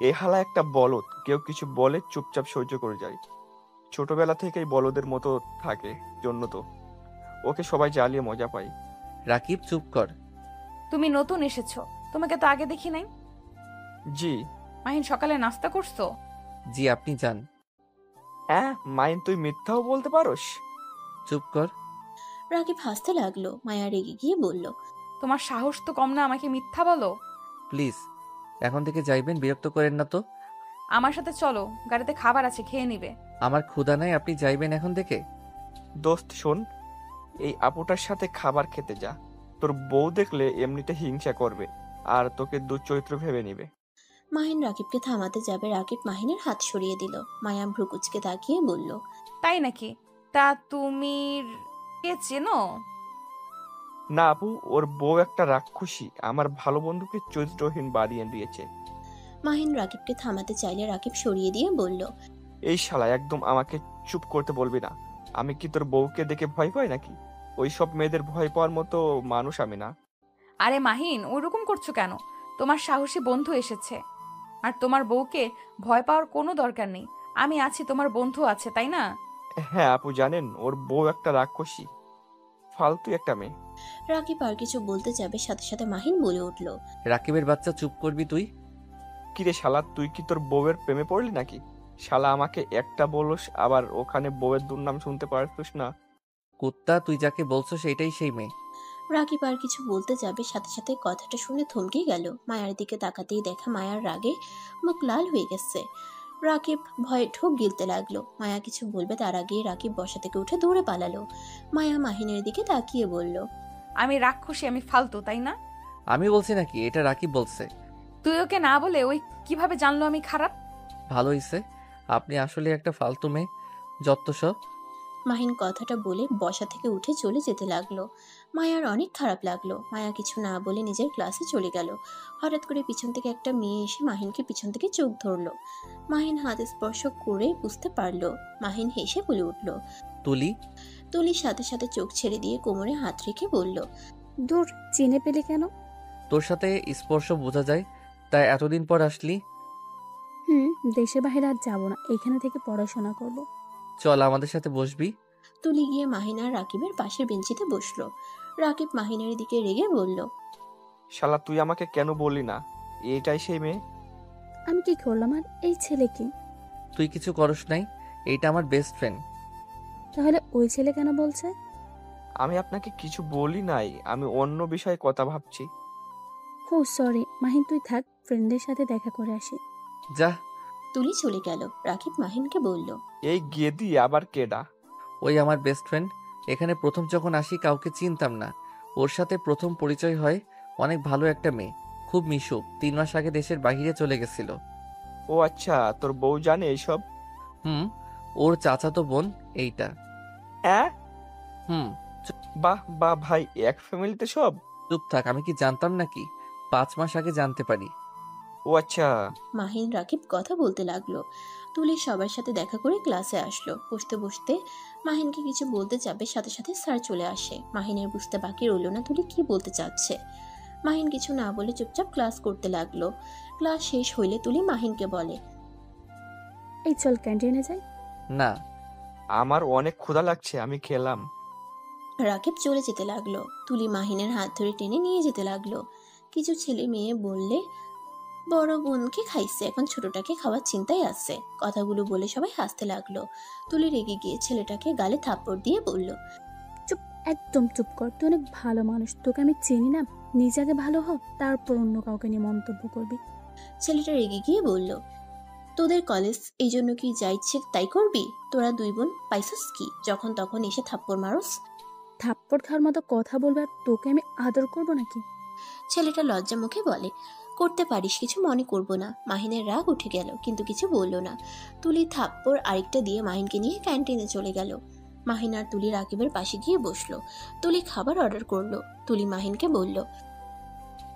এ হালা একটা বলদ, কেউ কিছু বলে চুপচাপ সহ্য করে যায়। ছোটবেলা থেকেই বলদের মতো থাকে, জন্য তো ওকে সবাই জ্বালিয়ে মজা পায়। রাকিব চুপ কর। তুমি নতুন এসেছো, তোমাকে তো আগে দেখি নাই। জি। মাহিন, সকালে নাস্তা করছো? জি, আপনি যান। হ্যাঁ মাইন, তুই মিথ্যাও বলতে পারোস? চুপ কর। রাকিব হাসতে লাগলো। মায়া রেগে গিয়ে বলল, তোমার সাহস তো কম না আমাকে মিথ্যা বলো। প্লিজ এখন থেকে যাইবেন, বিরক্ত করেন না তো। আমার সাথে চলো, গাড়িতে খাবার আছে, খেয়ে নিবে। আমার ক্ষুধা নাই, আপনি যাইবেন এখন থেকে। দোস্ত শোন, এই আপুটার সাথে খাবার খেতে যা। তোর বউ দেখলে এমনিতে হিংসা করবে আর তোকে দুশ্চরিত্র ভেবে নিবে। মাহিন রাকিবকে থামাতে যাবে, রাকিব মাহিনের হাত সরিয়ে দিল। মায়া ভ্রুকুচকে তাকিয়ে বলল, তাই নাকি? তা তুমি কে চেনো? না আপু, ওর বউ একটা রাক্ষসী, আমার ভালো বন্ধুকে চরিত্রহীন বানিয়ে দিয়েছে। মাহিন রাকিবকে থামাতে চাইলে রাকিব সরিয়ে দিয়ে বলল, এই শালা একদম আমাকে চুপ করতে বলবি না। আমি কি তোর বউকে দেখে ভয় পাই নাকি? ওই সব মেয়েদের ভয় পাওয়ার মতো মানুষ আমি না। আরে মাহিন, ওইরকম করছো কেন? তোমার সাহসী বন্ধু এসেছে, আর তোমার বউকে ভয় পাওয়ার কোনো দরকার নেই। আমি আছি, তোমার বন্ধু আছে, তাই না? হ্যাঁ আপু জানেন, ওর বউ একটা রাক্ষসী, ফালতু একটা মেয়ে। রাকিব আর কিছু বলতে যাবে, সাথে সাথে মাহিন বলে উঠল, রাকিবের বাচ্চা, চুপ করবি তুই। কিরে শালা, তুই কি তোর বউয়ের প্রেমে পড়লি নাকি? শালা আমাকে একটা বলস, আবার ওখানে বউয়ের দুর্নাম শুনতে পারছিস না? কুত্তা, তুই যাকে বলছো সেটাই সেই মেয়ে। রাকিব আর কিছু বলতে যাবে, সাথে সাথে কথাটা শুনে থমকে গেল। মায়ার দিকে তাকাতেই দেখা মায়ার রাগে মুখ লাল হয়ে গেছে। রাকিব ভয়ে ঢোক গিলতে লাগলো। মায়া কিছু বলবে তার আগেই রাকিব বসা থেকে উঠে দৌড়ে পালালো। মায়া মাহিনের দিকে তাকিয়ে বলল, আমি রাক্ষসী, আমি ফালতু, তাই না? আমি বলছি নাকি? এটা রাকিব বলছে। তুই ওকে না বলে ওই কিভাবে জানলো আমি খারাপ? ভালো হইছে, আপনি আসলে একটা ফালতু মেয়ে, যত সব। মাহিন কথাটা বলে বসা থেকে উঠে চলে যেতে লাগলো। মায়ার অনেক খারাপ লাগলো। মায়া কিছু না বলে নিজের ক্লাসে চলে গেল। হঠাৎ করে পিছন থেকে একটা মেয়ে এসে মাহিনকে পিছন থেকে চোখ ধরলো। মাহিন হাত স্পর্শ করে বুঝতে পারলো। মাহিন হেসে বলে উঠল। তুলি। তুলির সাথে সাথে চোখ ছেড়ে দিয়ে কোমরে হাত রেখে বলল, দূর, চিনে পেলে কেন? তোর সাথে স্পর্শ বোঝা যায়, তাই এতদিন পর আসলি। দেশে বাইরে আর যাবো না, এখানে থেকে পড়াশোনা করব। চল আমাদের সাথে বসবি। তুলি গিয়ে মাহিন আর রাকিবের পাশের বেঞ্চিতে বসলো। রাকিব মাহিনের দিকে রেগে বলল, শালা তুই আমাকে কেন বললি না এটাই সেই মেয়ে? আমি কি করলাম? আর এই ছেলে কি? তুই কিছু করস নাই, এইটা আমার বেস্ট ফ্রেন্ড। তাহলে ওই ছেলে কেন বলছে? আমি আপনাকে কিছু বলি নাই, আমি অন্য বিষয়ে কথা ভাবছি। ও সরি মাহিন, তুই থাক, ফ্রেন্ডের সাথে দেখা করে আসি। যা। তুলি চলে গেল। রাকিব মাহিনকে বলল, এই গেদি আবার কেডা? ওই আমার বেস্ট ফ্রেন্ড। এখানে প্রথম যখন আসি কাউকে চিনতাম না, ওর সাথে প্রথম পরিচয় হয়। অনেক ভালো একটা মেয়ে, খুব মিশুক। 3 মাস আগে দেশের বাইরে চলে গেছিল। ও আচ্ছা, তোর বউ জানে এইসব? হুম, ওর চাচাতো বোন এইটা। হ্যাঁ। হুম। বাহ বাহ ভাই, এক ফ্যামিলিতে সব? চুপ থাক, আমি কি জানতাম নাকি? 5 মাস আগে জানতে পারি। ও আচ্ছা। মাহিন রাকিব কথা বলতে লাগলো। তুলি সবার সাথে দেখা করে ক্লাসে আসলো। বসতে বসতে মাহিনকে কিছু বলতে যাবে, সাথে সাথে স্যার চলে আসে। মাহিনের বুঝতে বাকি রইল না তুলি কি বলতে চাচ্ছে। মাহিন কিছু না বলে চুপচাপ ক্লাস করতে লাগলো। ক্লাস শেষ হইলে তুলি মাহিনকে বলে, এই চল ক্যান্টিনে যাই। না। আমার অনেক ক্ষুধা লাগছে, আমি খেলাম। রাকিব চলে যেতে লাগলো। তুলি মাহিনের হাত ধরে টেনে নিয়ে যেতে লাগলো। কিছু ছেলে মেয়ে বললে, বড় বোনকে খাইছে, এখন ছোটটাকে খাওয়ার চিন্তায় আছে। কথাগুলো বলে সবাই হাসতে লাগলো। তুলি রেগে গিয়ে ছেলেটাকে গালে থাপ্পড় দিয়ে বলল, চুপ, একদম চুপ কর, তুই অনেক ভালো মানুষ, তোকে আমি চিনি না। নিজে আগে ভালো হ, তারপর অন্য কাউকে নিয়ে মন্তব্য করবি। ছেলেটা রেগে গিয়ে বলল, তোদের কলেজ এই জন্য কি যা ইচ্ছে তাই করবি? তোরা দুই বোন পাইছস কি যখন তখন এসে থাপ্পড় মারস? থাপ্পড় খাওয়ার মতো কথা বলবে আর তোকে আমি আদর করবো নাকি? ছেলেটা লজ্জা মুখে বলে, করতে পারিস, কিছু মনে করব না। মাহিনের রাগ উঠে গেল, কিন্তু কিছু বলল না। তুলি থাপ্পড় আরেকটা দিয়ে মাহিনকে নিয়ে ক্যান্টিনে চলে গেল। মাহিন আর তুলি রাকিবের পাশে গিয়ে বসলো। তুলি খাবার অর্ডার করলো। তুলি মাহিনকে বলল,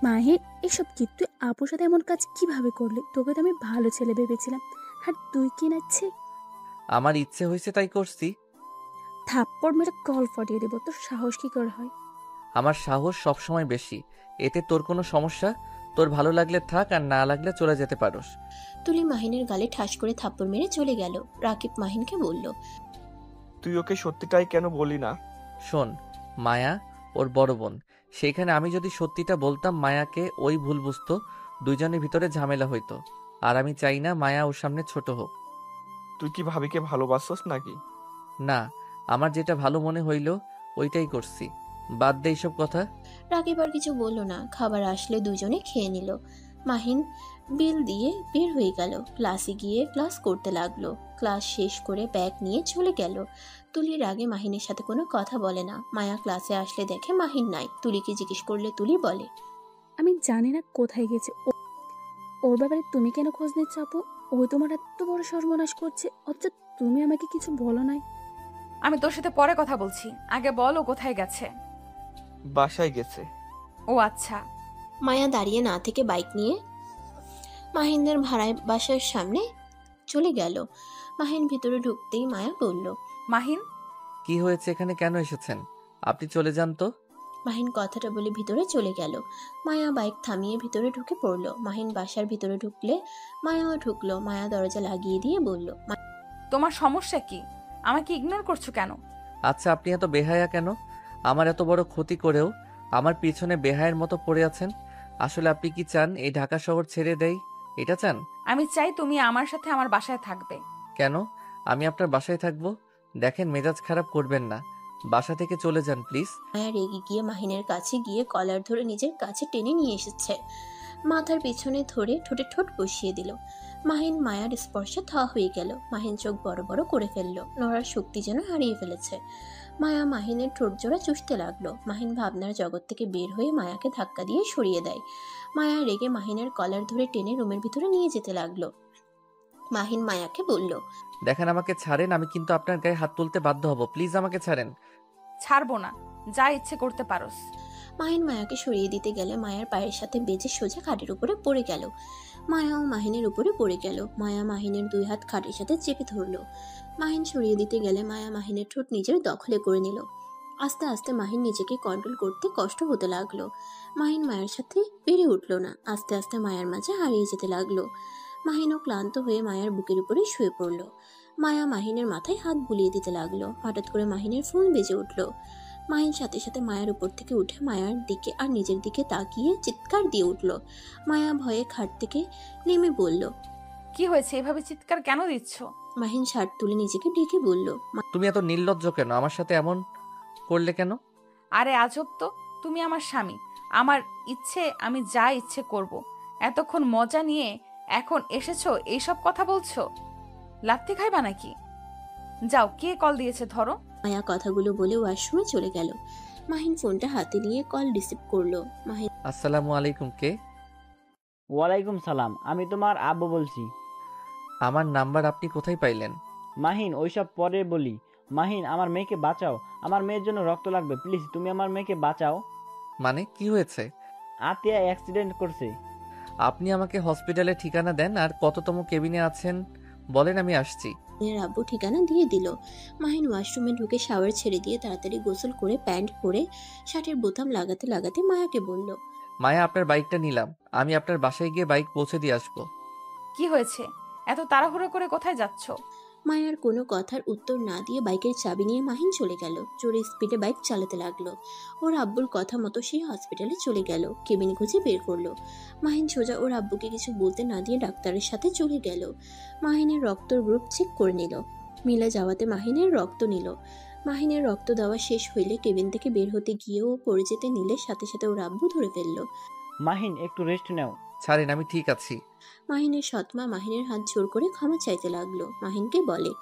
মাহির, এসব কি? তুই আপুর সাথে এমন কাজ কিভাবে করলি? তোকে তো আমি ভালো ছেলে ভেবেছিলাম, আর তুই কি নাচ্ছে? আমার ইচ্ছে হয়েছে তাই করছি। থাপ্পড় মেরে কল ফাটিয়ে দেবো। তোর সাহস কি করে হয়? আমার সাহস সবসময় বেশি, এতে তোর কোনো সমস্যা? তোর ভালো লাগলে থাক, আর না লাগলে চলে যেতে পারোস। তুলি মাহিনের গালে ঠাস করে থাপ্পড় মেরে চলে গেল। রাকিব মাহিনকে বলল, তুই ওকে সত্যিটাই কেন বলি না? শোন, মায়া ওর বড় বোন, সেইখানে আমি যদি সত্যিটা বলতাম মায়াকে ওই ভুল বুঝতো, দুইজনের ভিতরে ঝামেলা হইতো। আর আমি চাই না মায়া ওর সামনে ছোট হোক। তুই কি ভাবিকে ভালোবাসছস নাকি? না, আমার যেটা ভালো মনে হইল ওইটাই করছি। বাদ দে এইসব কথা। রাকিব আর কিছু বলল না। খাবার আসলে দুজনে খেয়ে নিল। মাহিন বিল দিয়ে বের হয়ে গেল। ক্লাসে গিয়ে ক্লাস করতে লাগলো। ক্লাস শেষ করে ব্যাগ নিয়ে চলে গেল। তুলির আগে মাহিনের সাথে কোনো কথা বলে না। মায়া ক্লাসে আসলে দেখে মাহিন নাই। তুলিকে জিজ্ঞেস করলে তুলি বলে, আমি জানি না কোথায় গেছে ওর ব্যাপারে তুমি কেন খোঁজ নিচ্ছ আপু? ও তোমার এত বড় সর্বনাশ করছে, অথচ তুমি আমাকে কিছু বলো নাই। আমি তোর সাথে পরে কথা বলছি, আগে বল ও কোথায় গেছে। বাসায় গেছে। ও আচ্ছা। মায়া দাঁড়িয়ে না থেকে বাইক নিয়ে মাহিনদের ভাড়ায় বাসার সামনে চলে গেল। মাহিন ভিতরে ঢুকতেই মায়া বলল, মাহিন, কি হয়েছে, এখানে কেন এসেছেন? আপনি চলে যান তো। মাহিন কথাটা বলে ভিতরে চলে গেল। মায়া বাইক থামিয়ে ভিতরে ঢুকে পড়ল। মাহিন বাসার ভিতরে ঢুকলে মায়াও ঢুকলো। মায়া দরজা লাগিয়ে দিয়ে বলল, তোমার সমস্যা কি? আমাকে ইগনোর করছো কেন? আচ্ছা, আপনি এত বেহায়া কেন? আমার এত বড় ক্ষতি করেও আমার পিছনে বেহায়ের মতো পড়ে আছেন। আসলে আপনি কি চান এই ঢাকা শহর ছেড়ে দেই? এটা চান? আমি চাই তুমি আমার সাথে আমার বাসায় থাকবে। কেন আমি আপনার বাসায় থাকবো? দেখেন, মেজাজ খারাপ করবেন না, বাসা থেকে চলে যান প্লিজ। মায়া রেগে গিয়ে মাহিনের কাছে গিয়ে কলার ধরে নিজের কাছে টেনে নিয়ে এসেছে। মাথার পিছনে ধরে ঠোঁটে ঠোঁট বসিয়ে দিল। মাহিন মায়ার স্পর্শে থা হয়ে গেল। মাহিন চোখ বড় বড় করে ফেললো। নড়ার শক্তি যেন হারিয়ে ফেলেছে। মায়া মাহিনের ঠোঁট জোড়া চুষতে লাগলো। মাহিন ভাবনার জগৎ থেকে বের হয়ে মায়াকে ধাক্কা দিয়ে সরিয়ে দেয়। মায়া রেগে মাহিনের কলার ধরে টেনে রুমের ভিতরে নিয়ে যেতে লাগলো। মাহিন মায়াকে বলল, দেখেন, আমাকে ছাড়েন, আমি কিন্তু আপনার গায়ে হাত তুলতে বাধ্য হব। প্লিজ আমাকে ছাড়েন। ছাড়বো না, যা ইচ্ছে করতে পারোস। মাহিন মায়াকে সরিয়ে দিতে গেলে মায়ার পায়ের সাথে বেজে সোজা খাটের উপরে পড়ে গেল। মায়াও মাহিনের উপরে পড়ে গেল। মায়া মাহিনের দুই হাত খাটের সাথে চেপে ধরলো। মাহিন সরিয়ে দিতে গেলে মায়া মাহিনের ঠোঁট নিজের দখলে করে নিল। আস্তে আস্তে মাহিন নিজেকে কন্ট্রোল করতে কষ্ট হতে লাগলো। মাহিন মায়ের সাথে পেরে উঠলো না। আস্তে আস্তে মায়ের মাঝে হারিয়ে যেতে লাগলো। মাহিনও ক্লান্ত হয়ে মায়ের বুকের উপরে শুয়ে পড়ল। মায়া মাহিনের মাথায় হাত বুলিয়ে দিতে লাগলো। হঠাৎ করে মাহিনের ফোন বেজে উঠলো। মাহিন সাথে সাথে মায়ার উপর থেকে উঠে মায়ার দিকে আর নিজের দিকে তাকিয়ে চিৎকার দিয়ে উঠল। মায়া ভয়ে খাট থেকে নেমে বলল, কি হয়েছে, এভাবে চিৎকার কেন দিচ্ছ? মাহিন শার্ট তুলে নিজেকে ঢেকে বলল, তুমি এত নির্লজ্জ কেন? আমার সাথে এমন করলে কেন? আরে আজব তো, তুমি আমার স্বামী, আমার ইচ্ছে আমি যা ইচ্ছে করব। এতক্ষণ মজা নিয়ে এখন এসেছো এইসব কথা বলছো? লাত্তি খাইবা নাকি? যাও, কে কল দিয়েছে ধরো। মায়া কথাগুলো বলে ওয়াশরুমে চলে গেল। মাহিন ফোনটা হাতে নিয়ে কল রিসিভ করলো। মাহিন আসসালামু আলাইকুম, কে? ওয়ালাইকুম সালাম, আমি তোমার আব্বু বলছি। আমার নাম্বার আপনি কোথায় পাইলেন? মাহিন, ওইসব পরে বলি। মাহিন, আমার মেয়েকে বাঁচাও, আমার মেয়ের জন্য রক্ত লাগবে, প্লিজ তুমি আমার মেয়েকে বাঁচাও। মানে কি হয়েছে? আতিয়া অ্যাক্সিডেন্ট করছে। আপনি আমাকে হসপিটালে ঠিকানা দেন, আর কততম কেবিনে আছেন বলেন, আমি আসছি। এর আব্বু ঠিকানা দিয়ে দিল। মাহিন ওয়াশরুমে ঢুকে শাওয়ার ছেড়ে দিয়ে তাড়াতাড়ি গোসল করে প্যান্ট পরে শার্টের বোতাম লাগাতে লাগাতে মায়াকে বলল, মায়া, আপনার বাইকটা নিলাম, আমি আপনার বাসায় গিয়ে বাইক পৌঁছে দিয়ে আসবো। কি হয়েছে, এত তাড়াহুড়ো করে কোথায় যাচ্ছ? মায়ার কোনো কথার উত্তর না দিয়ে বাইকের চাবি নিয়ে মাহিন চলে গেল। জোরে স্পিডে বাইক চালাতে লাগলো। ওর আব্বুর কথা মতো সেই হসপিটালে চলে গেল। কেবিন খুঁজে বের করলো। মাহিন সোজা ওর আব্বুকে কিছু বলতে না দিয়ে ডাক্তারের সাথে চলে গেল। মাহিনের রক্তর গ্রুপ চেক করে নিল। মিলে যাওয়াতে মাহিনের রক্ত নিল। মাহিনের রক্ত দেওয়া শেষ হইলে কেবিন থেকে বের হতে গিয়েও পড়ে যেতে নিলে সাথে সাথে ওর আব্বু ধরে ফেললো। মাহিন, একটু রেস্ট নাও। ছাড়েন, আমি ঠিক আছি। মাহিনের সৎমা মাহিনের হাত জোর করে ক্ষমা চাইতে লাগলো। মাহিনকে বলে,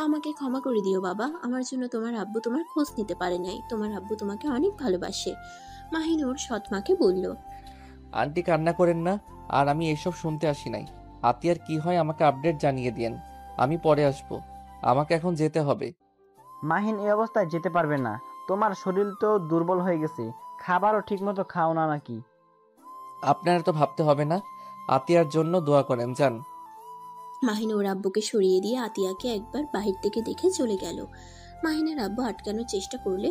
আমাকে ক্ষমা করে দিও বাবা, আমার জন্য তোমার আব্বু তোমার খোঁজ নিতে পারে নাই। তোমার আব্বু তোমাকে অনেক ভালোবাসে। মাহিন ওর সৎমাকে বলল, আন্টি, কান্না করেন না, আর আমি এসব শুনতে আসি নাই। আতিয়ার কি হয় আমাকে আপডেট জানিয়ে দিয়েন, আমি পরে আসবো। আমাকে এখন যেতে হবে। মাহিন, এই অবস্থায় যেতে পারবে না, তোমার শরীর তো দুর্বল হয়ে গেছে, খাবারও ঠিকমতো খাও না নাকি? আপনার তো ভাবতে হবে না, আতিয়ার জন্য দোয়া করেন, যান। মাহিন ওর আব্বুকে সরিয়ে দিয়ে আতিয়াকে একবার বাহির থেকে দেখে চলে গেল। মাহিনের আব্বু আটকানোর চেষ্টা করলে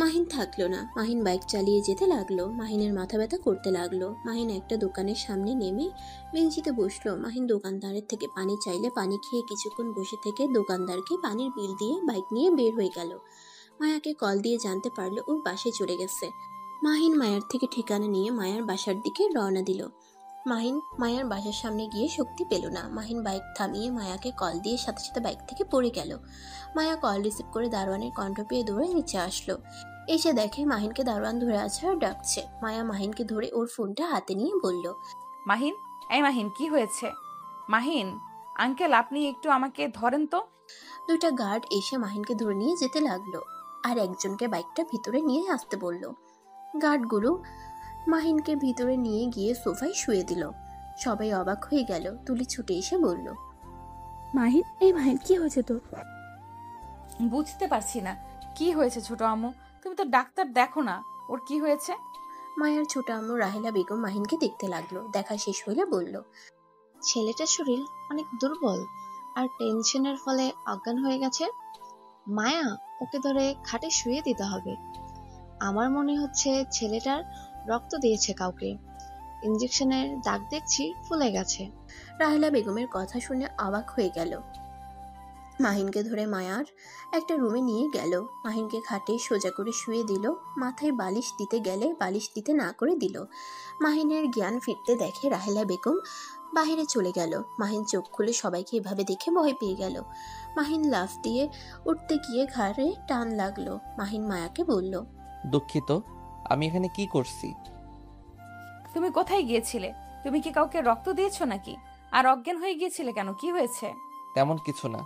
মাহিন থাকলো না। মাহিন বাইক চালিয়ে যেতে লাগলো। মাহিনের মাথা ব্যথা করতে লাগলো। মাহিন একটা দোকানের সামনে নেমে বেঞ্চিতে বসলো। মাহিন দোকানদারের থেকে পানি চাইলে পানি খেয়ে কিছুক্ষণ বসে থেকে দোকানদারকে পানির বিল দিয়ে বাইক নিয়ে বের হয়ে গেল। মায়াকে কল দিয়ে জানতে পারলো ওর বাসায় চলে গেছে। মাহিন মায়ার থেকে ঠিকানা নিয়ে মায়ার বাসার দিকে রওনা দিল। মাহিন মায়ার বাসার সামনে গিয়ে শক্তি পেল না। মাহিন বাইক থামিয়ে মায়াকে কল দিয়ে সাথে সাথে বাইক থেকে পড়ে গেল। মায়া কল রিসিভ করে দারোয়ানের কণ্ঠ পেয়ে দৌড়ে নিচে আসলো। এসে দেখে মাহিনকে দারোয়ান ধরে আছে আর ডাকছে। মায়া মাহিনকে ধরে ওর ফোনটা হাতে নিয়ে বলল, মাহিন, এই মাহিন, কি হয়েছে? মাহিন আঙ্কেল, আপনি একটু আমাকে ধরেন তো। দুইটা গার্ড এসে মাহিনকে ধরে নিয়ে যেতে লাগলো আর একজনকে বাইকটা ভিতরে নিয়ে আসতে বলল। গার্ডগুলো মাহিনকে ভিতরে নিয়ে গিয়ে সোফায় শুয়ে দিল। সবাই অবাক হয়ে গেল। তুলি ছুটে এসে বলল, মাহিন, এই মাহিন কি হয়েছে তোর? বুঝতে পারছি না কি হয়েছে ছোট আম্মু। তুমি তো ডাক্তার দেখো না, ওর কি হয়েছে? মায়ের ছোট আম্মু রাহেলা বেগম মাহিনকে দেখতে লাগলো। দেখা শেষ হইলে বলল, ছেলেটার শরীর অনেক দুর্বল আর টেনশনের ফলে অজ্ঞান হয়ে গেছে। মায়া, ওকে ধরে খাটে শুয়ে দিতে হবে। আমার মনে হচ্ছে ছেলেটার রক্ত দিয়েছে কাউকে। ইঞ্জেকশনের দাগ দেখছি ফুলে গেছে। রাহেলা বেগমের কথা শুনে অবাক হয়ে গেল। মাহিনকে ধরে মায়ার একটা রুমে নিয়ে গেল। মাহিনকে খাটে সোজা করে শুয়ে দিল। মাথায় বালিশ দিতে গেলে বালিশ দিতে না করে দিল। মাহিনের জ্ঞান ফিরতে দেখে রাহেলা বেগম বাহিরে চলে গেল। মাহিন চোখ খুলে সবাইকে এভাবে দেখে ভয় পেয়ে গেল। মাহিন লাফ দিয়ে উঠতে গিয়ে ঘাড়ে টান লাগলো। মাহিন মায়াকে বলল, দুঃখিত, আমি এখানে কি করছি? তুমি কোথায় গিয়েছিলে? তুমি কি কাউকে রক্ত দিয়েছো নাকি? আর অজ্ঞান হয়ে গিয়েছিলে কেন? কি হয়েছে? তেমন কিছু না,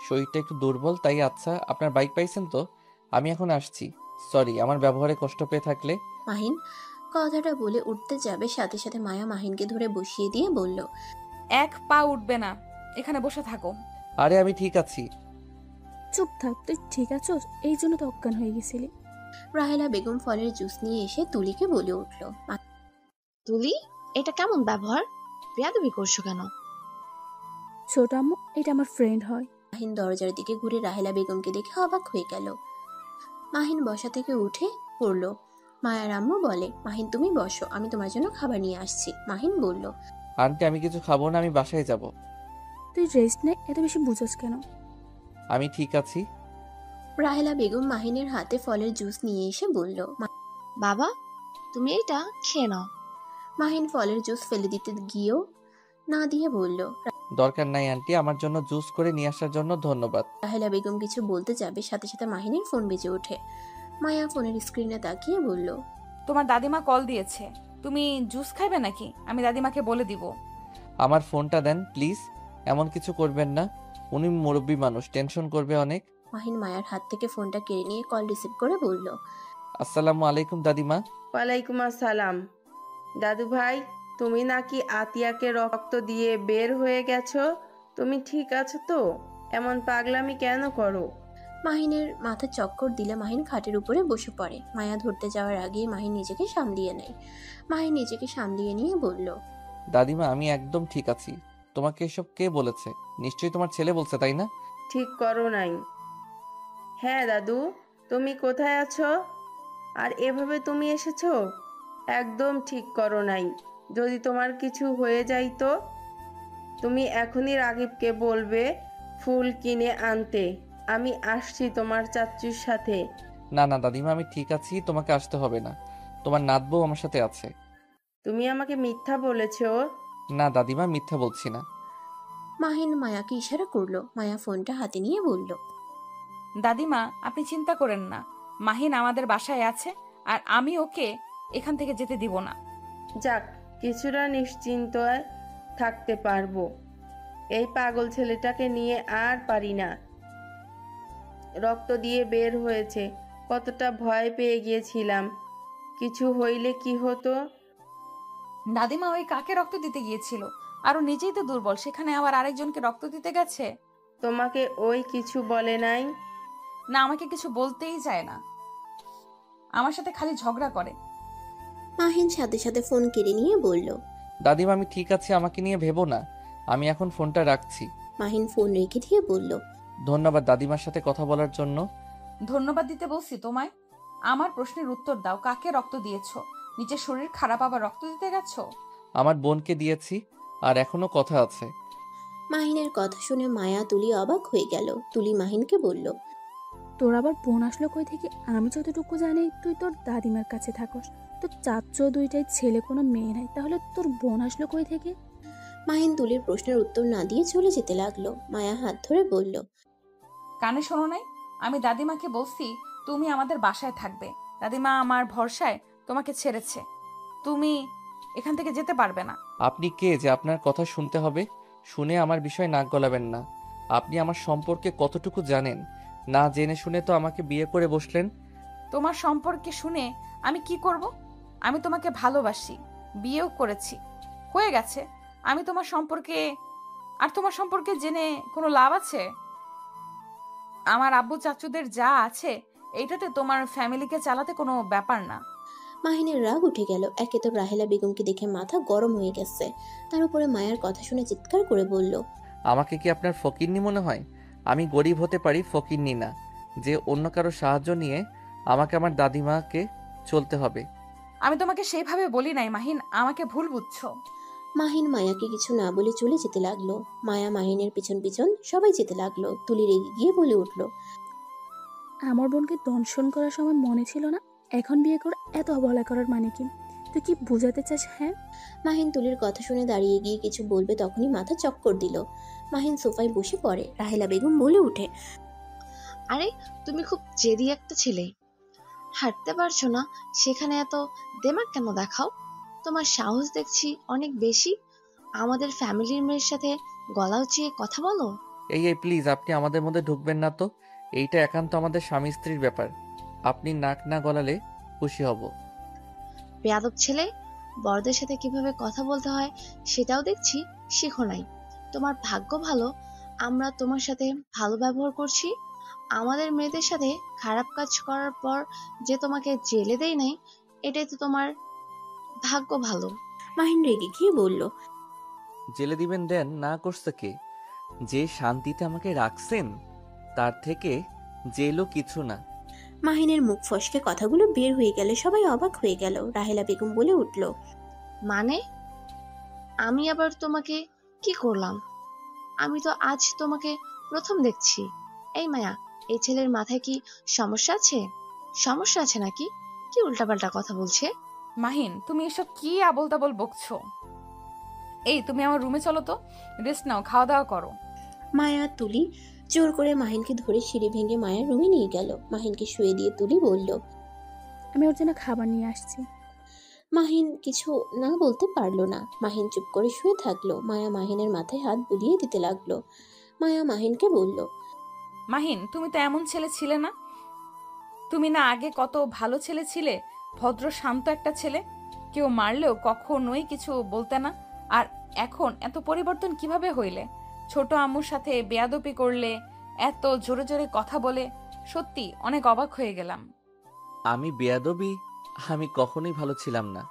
শরীরটা একটু দুর্বল তাই। আচ্ছা, আপনার বাইক পাইছেন তো? আমি এখন আসছি। সরি আমার ব্যবহারে কষ্ট পেয়ে থাকলে। মাহিন কথাটা বলে উঠতে যাবে, সাথে সাথে মায়া মাহিনকে ধরে বসিয়ে দিয়ে বলল, এক পা উঠবে না, এখানে বসে থাকো। আরে আমি ঠিক আছি। চুপ থাক, তুই ঠিক আছোস? এই জন্য তো অজ্ঞান হয়ে গেছিলি। রাহেলা বেগম ফলের জুস নিয়ে এসে তুলিকে বলে উঠল, তুলি, এটা কেমন ব্যবহার? বেয়াদবি করছো কেন? ছোট আম্মু, এটা আমার ফ্রেন্ড হয়। মাহিন দরজার দিকে ঘুরে রাহেলা বেগমকে দেখে অবাক হয়ে গেল। মাহিন বসা থেকে উঠে পড়ল। মায়ার আম্মু বলে, মাহিন তুমি বসো, আমি তোমার জন্য খাবার নিয়ে আসছি। মাহিন বলল, আন্টি আমি কিছু খাবো না, আমি বাসায় যাব। তুই রেস্ট নে, এত বেশি বুঝোস কেন? আমি ঠিক আছি। রাহেলা বেগম মাহিনের হাতে ফলের জুস নিয়ে এসে বলল, বাবা, তুমি এটা খেয়ে নাও। মাহিন ফলের জুস ফেলে দিতে গিয়েও না দিয়ে বলল, দরকার নাই আন্টি, আমার জন্য জুস করে নিয়ে আসার জন্য ধন্যবাদ। রাহেলা বেগম কিছু বলতে যাবে, সাথে সাথে মাহিনের ফোন বেজে ওঠে। মায়া ফোনের স্ক্রিনে তাকিয়ে বলল, তোমার দাদিমা কল দিয়েছে, তুমি জুস খাইবে নাকি? আমি দাদিমাকে বলে দিব। আমার ফোনটা দেন প্লিজ। এমন কিছু করবেন না, উনি মুরব্বী মানুষ, টেনশন করবে অনেক। মাহিন মায়ার হাত থেকে ফোনটা কেড়ে নিয়ে কল রিসিভ করে বলল, আসসালামু আলাইকুম দাদিমা। ওয়ালাইকুম আসসালাম। দাদু ভাই, তুমি নাকি আতিয়াকে রক্ত দিয়ে বের হয়ে গেছো? তুমি ঠিক আছো তো? এমন পাগলামি কেন করো? মাহিনের মাথা চক্কর দিলে মাহিন খাটের উপরে বসে পড়ে। মায়া ধরতে যাওয়ার আগেই মাহিন নিজেকে সামলিয়ে নেয়। মাহিন নিজেকে সামলিয়ে নিয়ে বলল, দাদিমা আমি একদম ঠিক আছি। তোমাকে এসব কে বলেছে? নিশ্চয়ই তোমার ছেলে বলছে, তাই না? ঠিক করো নাই। হ্যাঁ দাদু, তুমি কোথায় আছো? আর এভাবে তুমি এসেছো? একদম ঠিক করো নাই। যদি তোমার কিছু হয়ে যায় তো? তুমি এখনই রাগিবকে বলবে ফুল কিনে আনতে। আমি আসছি তোমার চাচ্চুর সাথে। না না দাদিমা, আমি ঠিক আছি, তোমাকে আসতে হবে না। তোমার নাতবউ আমার সাথে আছে। তুমি আমাকে মিথ্যা বলেছো। না দাদিমা, মিথ্যা বলছি না। মাহিন মায়াকে ইশারা করলো। মায়া ফোনটা হাতে নিয়ে বলল, দাদিমা আপনি চিন্তা করেন না, মাহিন আমাদের বাসায় আছে আর আমি ওকে এখান থেকে যেতে দিব না। যাক, কিছুটা নিশ্চিন্ত থাকতে পারবো। এই পাগল ছেলেটাকে নিয়ে আর পারি না। রক্ত দিয়ে বের হয়েছে, কতটা ভয় পেয়ে গিয়েছিলাম। কিছু হইলে কি হতো? দাদিমা ওই কাকে রক্ত দিতে গিয়েছিল? আর ও নিজেই তো দুর্বল, সেখানে আবার আরেকজনকে রক্ত দিতে গেছে। তোমাকে ওই কিছু বলে নাই? না, আমাকে কিছু বলতেই চায় না, আমার সাথে খালি ঝগড়া করে। মাহিন সাথে সাথে ফোন কেড়ে নিয়ে বলল, দাদিমা আমি ঠিক আছি, আমাকে নিয়ে ভেবো না। আমি এখন ফোনটা রাখছি। মাহিন ফোন রেখে দিয়ে বলল, ধন্যবাদ দাদিমার সাথে কথা বলার জন্য। ধন্যবাদ দিতে বলছি তোমায়? আমার প্রশ্নের উত্তর দাও, কাকে রক্ত দিয়েছো? নিজের শরীর খারাপ আবার রক্ত দিতে গেছো? আমার বোনকে দিয়েছি, আর এখনো কথা আছে। মাহিনের কথা শুনে মায়া তুলি অবাক হয়ে গেল। তুলি মাহিনকে বলল, তোর আবার বোন আসলো কই থেকে? আমি যতটুকু জানি তুই তোর দাদিমার কাছে থাকস, তোর চাচ্চো দুইটাই ছেলে, কোনো মেয়ে নাই, তাহলে তোর বোন আসলো কই থেকে? মাহিন তুলির প্রশ্নের উত্তর না দিয়ে চলে যেতে লাগলো। মায়া হাত ধরে বলল, কানে শোনো নাই? আমি দাদিমাকে বলছি তুমি আমাদের বাসায় থাকবে। দাদিমা আমার ভরসায় তোমাকে ছেড়েছে। তুমি এখান থেকে যেতে পারবে না। আপনি কে যে আপনার কথা শুনতে হবে? শুনে আমার বিষয়ে নাক গলাবেন না। আপনি আমার সম্পর্কে কতটুকু জানেন? না জেনে শুনে তো আমাকে বিয়ে করে বসলেন। তোমার সম্পর্কে শুনে আমি কি করব? আমি তোমাকে ভালোবাসি, বিয়েও করেছি, হয়ে গেছে। আমি তোমার সম্পর্কে জেনে কোনো লাভ আছে? আমার আব্বু চাচুদের যা আছে এইটাতে তোমার ফ্যামিলিকে চালাতে কোনো ব্যাপার না। মাহিনের রাগ উঠে গেল। একে তো রাহেলা বেগমকে দেখে মাথা গরম হয়ে গেছে, তার উপরে মায়ের কথা শুনে চিৎকার করে বলল, আমাকে কি আপনার ফকিন্নি মনে হয়? আমি গরিব হতে পারি, ফকিন্নি না যে অন্য কারো সাহায্য নিয়ে আমাকে আমার দাদিমাকে চলতে হবে। আমি তোমাকে সেইভাবে বলি নাই মাহিন, আমাকে ভুল বুঝছো। মাহিন মায়াকে কিছু না বলে চলে যেতে লাগলো। মায়া মাহিনের পিছন পিছন সবাই যেতে লাগলো। তুলি রেগে গিয়ে বলে উঠল, আমার বোনকে দংশন করার সময় মনে ছিল না? এখন বিয়ে করে এত অবহেলা করার মানে কি? তুই কি বোঝাতে চাস? হ্যাঁ, মাহিন তুলির কথা শুনে দাঁড়িয়ে গিয়ে কিছু বলবে, তখনই মাথা চক্কর দিল। মাহিন সোফায় বসে পড়ে। রাহেলা বেগম বলে উঠে, আরে তুমি খুব জেদি একটা ছেলে, হাঁটতে পারছো না সেখানে এত দেমাগ কেন দেখাও? তোমার সাহস দেখছি অনেক বেশি। আমাদের ফ্যামিলির মেয়ের সাথে গলা উঁচিয়ে কথা বলো। এই এই প্লিজ, আপনি আমাদের মধ্যে ঢুকবেন না তো। এইটা একান্ত আমাদের স্বামী স্ত্রীর ব্যাপার। আপনি নাক না গলালে খুশি হব। বেয়াদব ছেলে, বড়দের সাথে কিভাবে কথা বলতে হয় সেটাও দেখছি শিখো নাই। তোমার ভাগ্য ভালো আমরা তোমার সাথে ভালো ব্যবহার করছি। আমাদের মেয়েদের সাথে খারাপ কাজ করার পর যে তোমাকে জেলে দেয় নাই, এটাই তো তোমার ভাগ্য ভালো। মাহিন রেগে গিয়ে বলল, জেলে দিবেন, দেন, না করছে কে? যে শান্তিতে আমাকে রাখছেন তার থেকে জেলও কিছু না। মাহিনের মুখ ফসকে কথাগুলো বের হয়ে গেল। সবাই অবাক হয়ে গেল। রাহেলা বেগম বলে উঠল, মানে আমি আবার তোমাকে কি করলাম? আমি তো আজ তোমাকে প্রথম দেখছি। এই মায়া, এই ছেলের মাথায় কি সমস্যা আছে? সমস্যা আছে নাকি? কি উল্টাপাল্টা কথা বলছে? মাহিন, তুমি এসব কি আবোল তাবোল বকছো? এই তুমি আমার রুমে চলো তো, রেস্ট নাও, খাওয়া দাওয়া করো। মায়া তুলি জোর করে মাহিনকে ধরে সিঁড়ি ভেঙে মায়ের রুমে নিয়ে গেল। মাহিনকে শুয়ে দিয়ে তুলি বলল, আমি ওর জন্য খাবার নিয়ে আসছি। মাহিন কিছু না বলতে পারলো না। মাহিন চুপ করে শুয়ে থাকলো। মায়া মাহিনের মাথায় হাত বুলিয়ে দিতে লাগলো। মায়া মাহিনকে বলল, মাহিন, তুমি তো এমন ছেলে ছিলে না। তুমি না আগে কত ভালো ছেলে ছিলে, ভদ্র শান্ত একটা ছেলে, কেউ মারলেও কখনোই কিছু বলতে না। আর এখন এত পরিবর্তন কিভাবে হইলে? ছোট আম্মুর সাথে বেয়াদপি করলে, এত জোরে জোরে কথা বলে, সত্যি অনেক অবাক হয়ে গেলাম। আমি বেয়াদবি? আমি কখনোই ভালো ছিলাম না।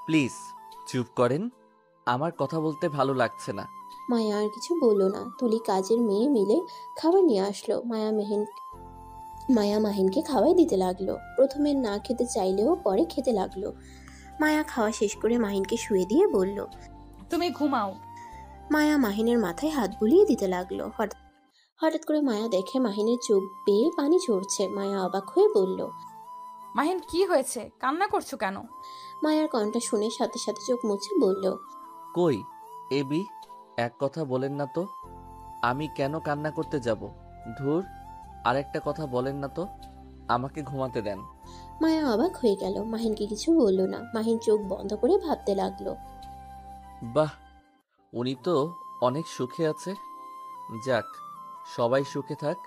প্লিজ চুপ করেন, আমার কথা বলতে ভালো লাগছে না। মায়া আর কিছু বলল না। তুলি কাজের মেয়ে মিলে খাবার নিয়ে আসলো। মায়া মাহিনকে খাওয়াই দিতে লাগলো। প্রথমে না খেতে চাইলেও পরে খেতে লাগলো। মায়া খাওয়া শেষ করে মাহিনকে শুয়ে দিয়ে বলল, তুমি ঘুমাও। মায়া মাহিনের মাথায় হাত বুলিয়ে দিতে লাগলো। হঠাৎ করে মায়া দেখে মাহিনের চোখ বেয়ে পানি ঝরছে। মায়া অবাক হয়ে বলল, মাহিন, কি হয়েছে? কান্না করছো কেন? মায়ার কণ্ঠ শুনে সাথে সাথে চোখ মুছে বলল, কই এবি, এক কথা বলেন না তো। আমি কেন কান্না করতে যাব? ধুর, আরেকটা কথা বলেন না তো। আমাকে ঘুমাতে দেন। মায়া অবাক হয়ে গেল। মাহিনকে কিছু বলল না। মাহিন চোখ বন্ধ করে ভাবতে লাগলো। বাহ, উনি তো অনেক সুখে আছে। যাক, সবাই সুখে থাক,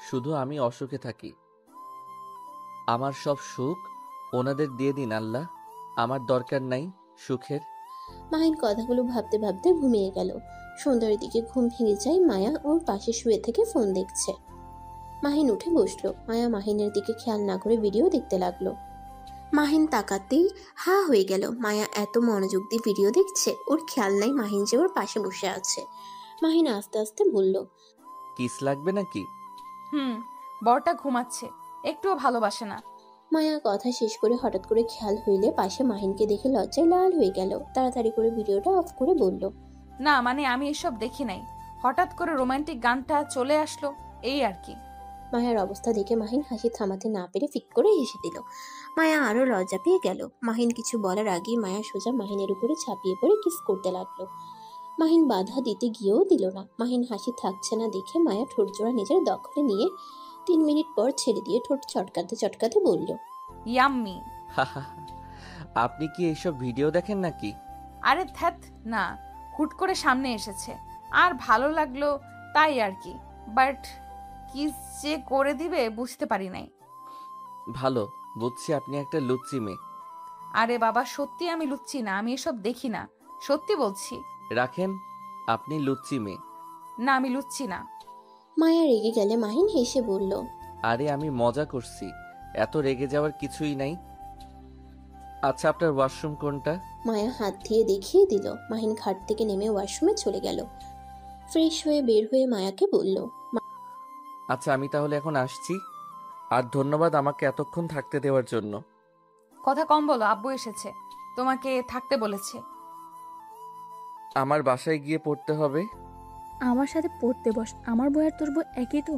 শুধু আমি অসুখে থাকি। আমার সব সুখ ওনাদের দিয়ে দিন আল্লাহ, আমার দরকার নাই সুখের। মাহিন কথাগুলো ভাবতে ভাবতে ঘুমিয়ে গেল। সন্ধ্যার দিকে ঘুম ভেঙে যায়। মায়া ওর পাশে শুয়ে থেকে ফোন দেখছে। মাহিন উঠে বসলো। মায়া মাহিনের দিকে খেয়াল না করে ভিডিও দেখতে লাগলো। মাহিন তাকাতেই হা হয়ে গেল। মায়া এত মনোযোগ দিয়ে ভিডিও দেখছে, ওর খেয়াল নাই মাহিন যে ওর পাশে বসে আছে। মাহিন আস্তে আস্তে বলল, কিস লাগবে নাকি? বরটা ঘুমাচ্ছে, একটুও ভালোবাসে না। মায়া কথা শেষ করে হঠাৎ করে খেয়াল হইলে পাশে মাহিনকে দেখে লজ্জায় লাল হয়ে গেল। তাড়াতাড়ি করে ভিডিওটা অফ করে বলল, না মানে আমি এসব দেখি নাই, হঠাৎ করে রোমান্টিক গানটা চলে আসলো, এই আর কি। মায়ার অবস্থা দেখে মাহিন হাসি থামাতে না পেরে ফিক করে হেসে দিল। মায়া আরো লজ্জা পেয়ে গেল। মাহিন কিছু বলার আগেই মায়া সোজা মাহিনের উপরে ঝাঁপিয়ে পড়ে কিস করতে লাগলো। মাহিন বাধা দিতে গিয়েও দিল না। মাহিন হাসি থাকছে না দেখে মায়া ঠোঁট জোড়া নিজের দখলে নিয়ে 3 মিনিট পর ছেড়ে দিয়ে ঠোঁট চটকাতে চটকাতে বলল, ইয়াম্মি। আপনি কি এইসব ভিডিও দেখেন নাকি? আরে ধ্যাত না, হুট করে সামনে এসেছে আর ভালো লাগলো তাই আর কি, বাট কি যে করে দিবে বুঝতে পারি নাই। ভালো, বুঝছি আপনি একটা লুচ্চি মেয়ে। আরে বাবা সত্যি আমি লুচ্ছি না, আমি এসব দেখি না, সত্যি বলছি। রাখেন, আপনি লুচ্চি মেয়ে। না আমি লুচ্ছি না। মায়া রেগে গেলে মাহিন হেসে বলল, আরে আমি মজা করছি, এত রেগে যাওয়ার কিছুই নাই। আচ্ছা, আপনার ওয়াশরুম কোনটা? মায়া হাত দিয়ে দেখিয়ে দিল। মাহিন খাট থেকে নেমে ওয়াশরুমে চলে গেল। ফ্রেশ হয়ে বের হয়ে মায়াকে বলল, আচ্ছা, আমি তাহলে এখন আসছি। আর ধন্যবাদ আমাকে এতক্ষণ থাকতে দেওয়ার জন্য। কথা কম বলো, আব্বু এসেছে, তোমাকে থাকতে বলেছে। আমার বাসায় গিয়ে পড়তে হবে। আমার সাথে পড়তে বস, আমার বই আর তোর বই একই তো।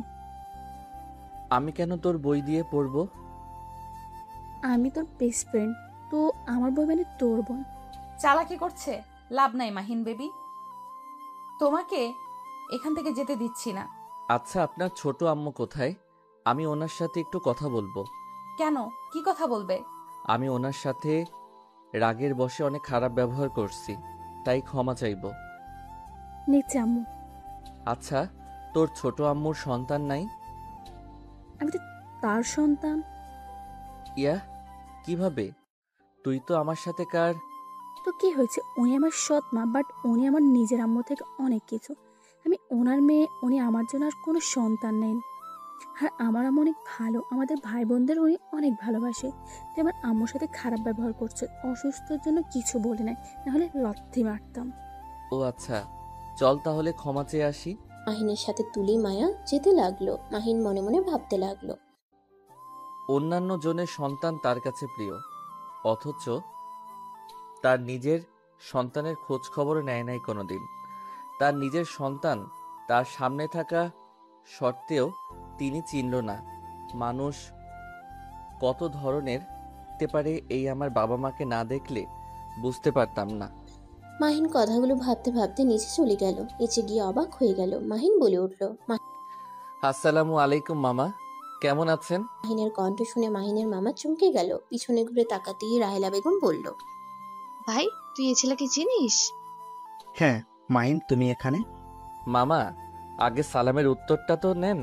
আমি কেন তোর বই দিয়ে পড়বো? আমি তোর বেস্ট ফ্রেন্ড, তো আমার বই মানে তোর বই। চালাকি করছে লাভ নাই মাহিন বেবি, তোমাকে এখান থেকে যেতে দিচ্ছি না। আচ্ছা, আপনার ছোট আম্মু কোথায়? আমি ওনার সাথে একটু কথা বলবো। কেন, কি কথা বলবে? আমি ওনার সাথে রাগের বশে অনেক খারাপ ব্যবহার করছি, তাই ক্ষমা চাইবো। নিচে আম্মু। আচ্ছা, তোর ছোট আম্মুর সন্তান নাই? আমি তো তার সন্তান। ইয়া, কিভাবে? তুই তো আমার সাথে কার। তো কি হয়েছে, উনি আমার সৎ মা, বাট উনি আমার নিজের আম্মু থেকে অনেক কিছু। আমি ওনার মেয়ে, উনি আমার জন্য আর কোনো সন্তান নেন। আর আমার আম্মু অনেক ভালো, আমাদের ভাই বোনদের উনি অনেক ভালোবাসে। তুই আমার আম্মুর সাথে খারাপ ব্যবহার করছে, অসুস্থর জন্য কিছু বলে নাই, নাহলে লত্থি মারতাম। ও আচ্ছা, চল তাহলে ক্ষমা চেয়ে আসি। মাহিনের সাথে তুলি মায়া যেতে লাগলো। মাহিন মনে মনে ভাবতে লাগলো, অন্যান্য জনের সন্তান তার কাছে প্রিয়, অথচ তার নিজের সন্তানের খোঁজ খবরও নেয় নাই কোনোদিন। তার নিজের সন্তান তার সামনে থাকা সত্ত্বেও তিনি চিনল না। মানুষ কত ধরনের হতে পারে, এই আমার বাবা মাকে না দেখলে বুঝতে পারতাম না। মাহিন কথাগুলো ভাবতে ভাবতে নিচে চলে গেল। নিচে গিয়ে অবাক হয়ে গেল। মাহিন বলে উঠল, আসসালামু আলাইকুম মামা, কেমন আছেন? মাহিনের কণ্ঠ শুনে মাহিনের মামা চমকে গেল। পিছনে ঘুরে তাকাতেই রাহেলা বেগম বলল, ভাই তুই এই ছেলেকে চিনিস? হ্যাঁ মাইন, তুমি এখানে? মামা, আগে সালামের উত্তরটা তো নেন,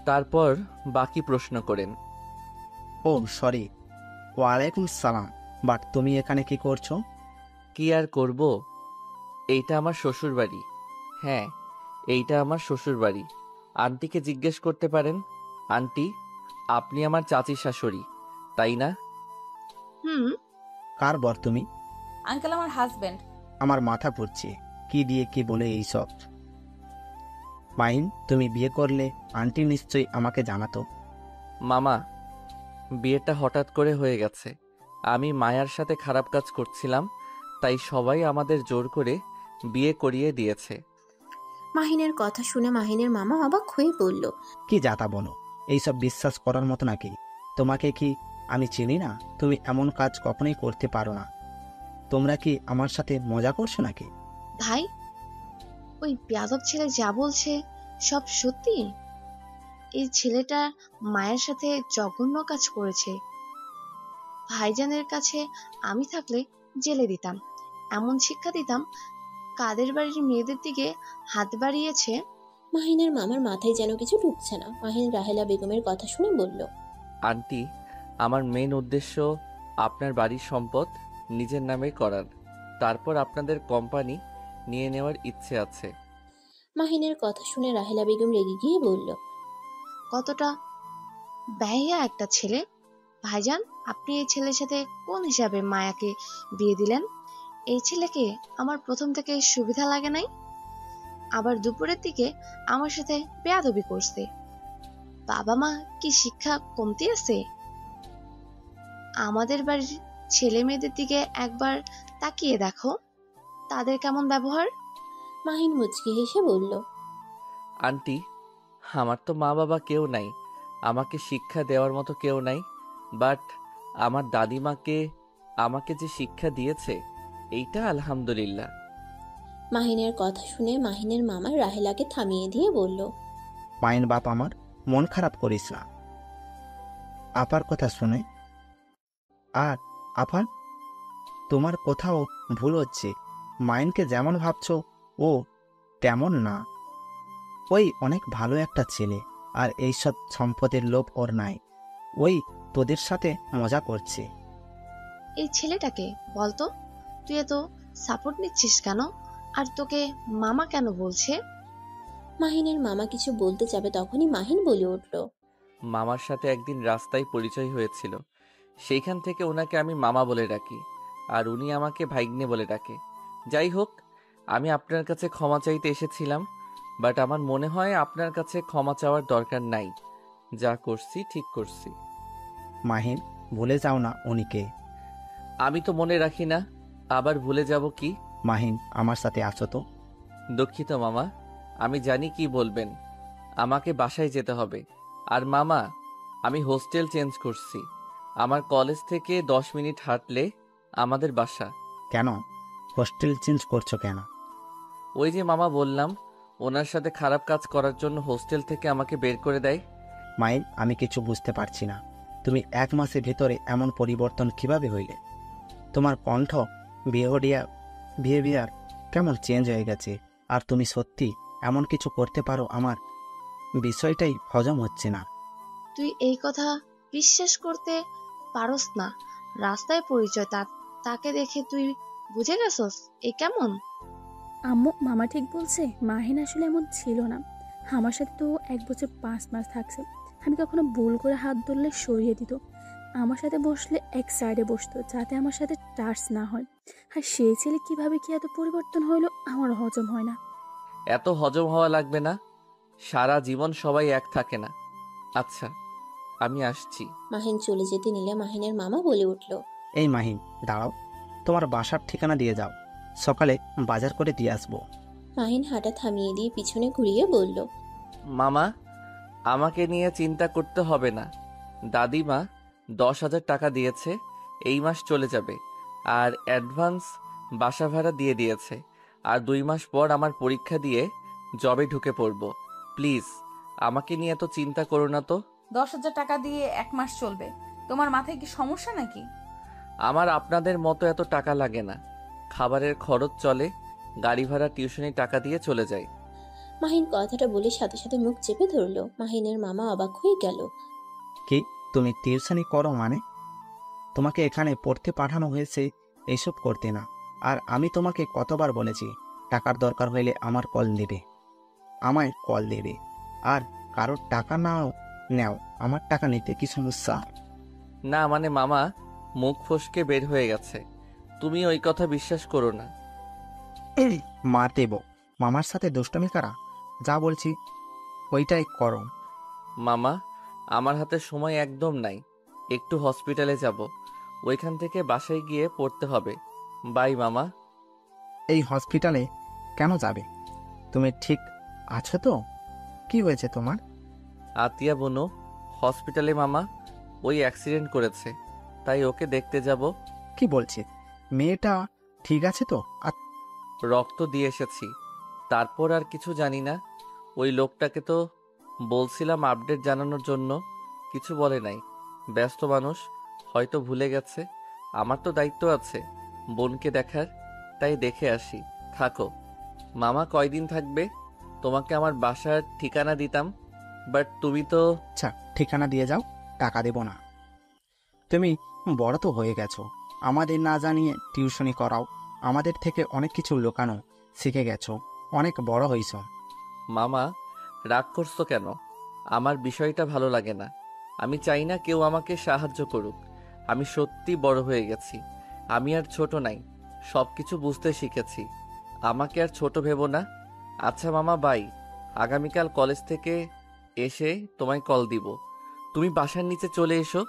তারপর বাকি প্রশ্ন করেন। ও সরি, ওয়ালাইকুম সালাম। বাট তুমি এখানে কি করছো? কি আর করব, এইটা আমার শ্বশুর বাড়ি। হ্যাঁ, এইটা আমার শ্বশুর বাড়ি। আন্টিকে জিজ্ঞেস করতে পারেন। আন্টি, আপনি আমার চাচির শাশুড়ি, তাই না? হুম। কার বর তুমি? আঙ্কেল আমার হাজবেন্ড। আমার মাথা পড়ছে, কি দিয়ে কি বলে এইসব। মাইন, তুমি বিয়ে করলে আন্টি নিশ্চয়ই আমাকে জানাতো। মামা, বিয়েটা হঠাৎ করে হয়ে গেছে। আমি মায়ার সাথে খারাপ কাজ করছিলাম, তাই সবাই আমাদের জোর করে বিয়ে করিয়ে দিয়েছে। মাহিনের কথা শুনে মাহিনের মামা অবাক হয়ে বলল, কি যাতা বলো, এইসব বিশ্বাস করার মতো নাকি? তোমাকে কি আমি চিনি না? তুমি এমন কাজ কখনোই করতে পারো না। তোমরা কি আমার সাথে মজা করছো নাকি? ভাই ওই বেয়াদব ছেলে যা বলছে সব সত্যি? এই ছেলেটা মায়ের সাথে জঘন্য কাজ করেছে। ভাইজানের কাছে আমি থাকলে জেলে দিতাম, এমন শিক্ষা দিতাম। কাদের বাড়ির মেয়েদের দিকে হাত বাড়িয়েছে। মাহিনের মামার মাথায় যেন কিছু ঢুকছে না। মাহিন রাহেলা বেগমের কথা শুনে বলল, আন্টি, আমার মেইন উদ্দেশ্য আপনার বাড়ির সম্পদ নিজের নামে করার, তারপর আপনাদের কোম্পানি নিয়ে নেওয়ার ইচ্ছে আছে। মাহিনের কথা শুনে রাহেলা বেগম রেগে গিয়ে বলল, কতটা বেহায়া একটা ছেলে! ভাইজান, আপনি এই ছেলের সাথে কোন হিসাবে মায়াকে বিয়ে দিলেন? এই ছেলেকে আমার প্রথম থেকে সুবিধা লাগে নাই, আবার দুপুরের দিকে আমার সাথে বেয়াদবি করছে। বাবা মা কি শিক্ষা কমতি আছে? আমাদের বাড়ির ছেলে মেয়েদের দিকে একবার তাকিয়ে দেখো, তাদের কেমন ব্যবহার। মাহিন মুচকি হেসে বলল, আন্টি, আমার তো মা বাবা কেউ নাই, আমাকে শিক্ষা দেওয়ার মতো কেউ নাই, বাট আমার দাদিমাকে আমাকে যে শিক্ষা দিয়েছে এইটা আলহামদুলিল্লাহ। মাহিনের কথা শুনে মাহিনের মামা রাহেলাকে থামিয়ে দিয়ে বলল, মাইন বাপ আমার, মন খারাপ করিস না আপার কথা শুনে। আর আপা, তোমার কোথাও ভুল হচ্ছে। মাইনকে যেমন ভাবছো ও তেমন না। ওই অনেক ভালো একটা ছেলে, আর এইসব সম্পদের লোভ ওর নাই। ওই তোদের সাথে মজা করছে। এই ছেলেটাকে বলতো, তুই এত সাপোর্ট নিচ্ছিস কেন? আর তোকে মামা কেন বলছে? মাহিনের মামা কিছু বলতে যাবে তখনই মাহিন বলে উঠল, মামার সাথে একদিন রাস্তায় পরিচয় হয়েছিল, সেইখান থেকে ওনাকে আমি মামা বলে ডাকি, আর উনি আমাকে ভাইগ্নে বলে ডাকে। যাই হোক, আমি আপনার কাছে ক্ষমা চাইতে এসেছিলাম, বাট আমার মনে হয় আপনার কাছে ক্ষমা চাওয়ার দরকার নাই। যা করছি ঠিক করছি। মাহিন, ভুলে যাও না উনিকে। আমি তো মনে রাখি না, আবার ভুলে যাব কি? মাহিন, আমার সাথে আছো তো? দুঃখিত মামা, আমি জানি কি বলবেন। আমাকে বাসায় যেতে হবে। আর মামা, আমি হোস্টেল চেঞ্জ করছি। আমার কলেজ থেকে 10 মিনিট হাঁটলে আমাদের বাসা। কেন হোস্টেল চেঞ্জ করছো কেন? ওই যে মামা বললাম, ওনার সাথে খারাপ কাজ করার জন্য হোস্টেল থেকে আমাকে বের করে দেয়। মাইন, আমি কিছু বুঝতে পারছি না। তুমি 1 মাসের ভেতরে এমন পরিবর্তন কিভাবে হইলে? তোমার কণ্ঠ, বিহেভিয়ার কেমন চেঞ্জ হয়ে গেছে। আর তুমি সত্যি এমন কিছু করতে পারো? আমার বিষয়টাই হজম হচ্ছে না। তুই এই কথা বিশ্বাস করতে পারস না? রাস্তায় পরিচয়, তাকে দেখে তুই বুঝে গেছস এই কেমন? আম্মু, মামা ঠিক বলছে। মাহিন আসলে এমন ছিল না। আমার সাথে তো 1 বছর 5 মাস থাকছে। আমি কখনো ভুল করে হাত ধরলে সরিয়ে দিত। আমার সাথে বসলে এক সাইডে বসতো, যাতে আমার সাথে টাচ না হয়। আর সেই ছেলে কিভাবে কি এত পরিবর্তন হলো আমার হজম হয় না। এত হজম হওয়া লাগবে না, সারা জীবন সবাই এক থাকে না। আচ্ছা, আমি আসছি। মাহিন চলে যেতে নিলে মাহিনের মামা বলে উঠল, এই মাহিন, দাঁড়াও। তোমার বাসার ঠিকানা দিয়ে যাও, সকালে বাজার করে দিয়ে আসবো। মাহিন হাঁটা থামিয়ে দিয়ে পিছনে ঘুরিয়ে বলল, মামা, আমাকে নিয়ে চিন্তা করতে হবে না। দাদিমা 10,000 টাকা দিয়েছে, এই মাস চলে যাবে। আর অ্যাডভান্স বাসা ভাড়া দিয়ে দিয়েছে। আর 2 মাস পর আমার পরীক্ষা দিয়ে জবে ঢুকে পড়ব। প্লিজ আমাকে নিয়ে এত চিন্তা করো না তো। 10,000 টাকা দিয়ে 1 মাস চলবে? তোমার মাথায় কি সমস্যা নাকি? আমার আপনাদের মতো এত টাকা লাগে না। খাবারের খরচ চলে, গাড়ি ভাড়া, টিউশনি টাকা দিয়ে চলে যায়। মাহিন কথাটা বলে সাথে সাথে মুখ চেপে ধরল। মাহিনের মামা অবাক হয়ে গেল। কি, তুমি টিউশনি করো মানে? তোমাকে এখানে পড়তে পাঠানো হয়েছে এইসব করতে না। আর আমি তোমাকে কতবার বলেছি, টাকার দরকার হইলে আমায় কল দেবে। আর কারোর টাকা নাও নেও, আমার টাকা নিতে কি সমস্যা? না মানে মামা, মুখ ফসকে বের হয়ে গেছে। তুমি ওই কথা বিশ্বাস করো না। মার দেব। মামার সাথে দুষ্টমি করা, যা বলছি ওইটাই করো। মামা, আমার হাতে সময় একদম নাই। একটু হসপিটালে যাব, ওইখান থেকে বাসায় গিয়ে পড়তে হবে। বাই মামা। এই হসপিটালে কেন যাবে? তুমি ঠিক আছো তো? কি হয়েছে তোমার? আতিয়া বনু হসপিটালে মামা, ওই অ্যাক্সিডেন্ট করেছে, তাই ওকে দেখতে যাব। কি বলছি, মেয়েটা ঠিক আছে তো? রক্ত দিয়ে এসেছি, তারপর আর কিছু জানি না। ওই লোকটাকে তো বলছিলাম আপডেট জানানোর জন্য, কিছু বলে নাই। ব্যস্ত মানুষ, হয়তো ভুলে গেছে। আমার তো দায়িত্ব আছে বোনকে দেখার, তাই দেখে আসি। থাকো। মামা কয়দিন থাকবে? তোমাকে আমার বাসার ঠিকানা দিতাম, বাট তুমি তো। আচ্ছা, ঠিকানা দিয়ে যাও, টাকা দেব না। তুমি বড় তো হয়ে গেছো, আমাদের না জানিয়ে টিউশনি করাও। আমাদের থেকে অনেক কিছু লুকানো শিখে গেছো, অনেক বড় হইছ। মামা, রাগ করছো কেন? আমার বিষয়টা ভালো লাগে না। আমি চাই না কেউ আমাকে সাহায্য করুক। আমি সত্যি বড় হয়ে গেছি। আমি আর ছোট নাই, সব কিছু বুঝতে শিখেছি। আমাকে আর ছোট ভেবো না। আচ্ছা মামা, বাই। আগামীকাল কলেজ থেকে এসে তোমায় কল দিব। তুমি বাসার নিচে চলে এসো।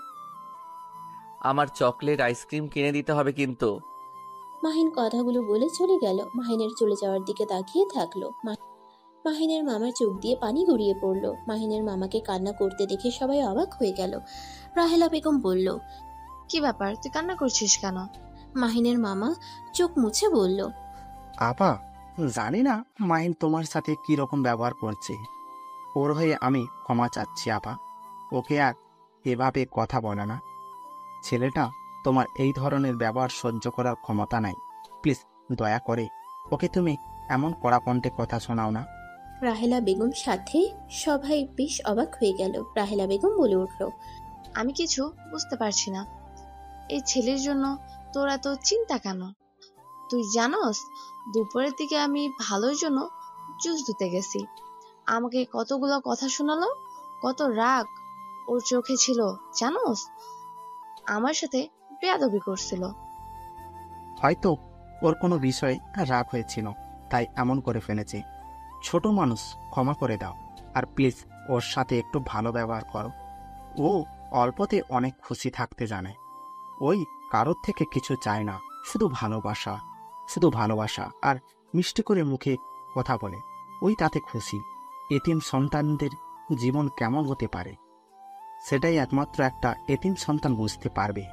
আমার চকলেট আইসক্রিম কিনে দিতে হবে কিন্তু। মাহিন কথাগুলো বলে চলে গেল। মাহিনের চলে যাওয়ার দিকে তাকিয়ে থাকলো। মাহিনের মামার চোখ দিয়ে পানি গড়িয়ে পড়লো। মাহিনের মামাকে কান্না করতে দেখে সবাই অবাক হয়ে গেল। রাহেলা বেগম বলল, কি ব্যাপার, তুই কান্না করছিস কেন? মাহিনের মামা চোখ মুছে বলল, আপা, জানি না মাহিন তোমার সাথে কি রকম ব্যবহার করছে। ওর হয়ে আমি ক্ষমা চাচ্ছি আপা। ওকে আর এভাবে কথা বলে না। ছেলেটা তোমার এই ধরনের ব্যবহার সহ্য করার ক্ষমতা নাই। প্লিজ দয়া করে ওকে তুমি এমন কড়া কণ্ঠে কথা শোনাও না। রাহেলা বেগম সাথে সবাই বেশ অবাক হয়ে গেল। রাহেলা বেগম বলে উঠল, আমি কিছু বুঝতে পারছি না। এই ছেলের জন্য তোর এত চিন্তা কেন? তুই জানোস, দুপুরের দিকে আমি ভালোর জন্য জুস ধুতে গেছি। আমাকে কতগুলো কথা শোনালো, কত রাগ ওর চোখে ছিল জানোস। আমার সাথে বেয়াদবি করছিল। হয়তো ওর কোনো বিষয়ে রাগ হয়েছিল, তাই এমন করে ফেলেছে। ছোট মানুষ, ক্ষমা করে দাও। আর প্লিজ ওর সাথে একটু ভালো ব্যবহার করো। ও অল্পতে অনেক খুশি থাকতে জানে। ওই কারোর থেকে কিছু চায় না, শুধু ভালোবাসা, শুধু ভালোবাসা। আর মিষ্টি করে মুখে কথা বলে, ওই তাতে খুশি। এতিম সন্তানদের জীবন কেমন হতে পারে সেটাই একমাত্র একটা এতিম সন্তান বুঝতে পারবে।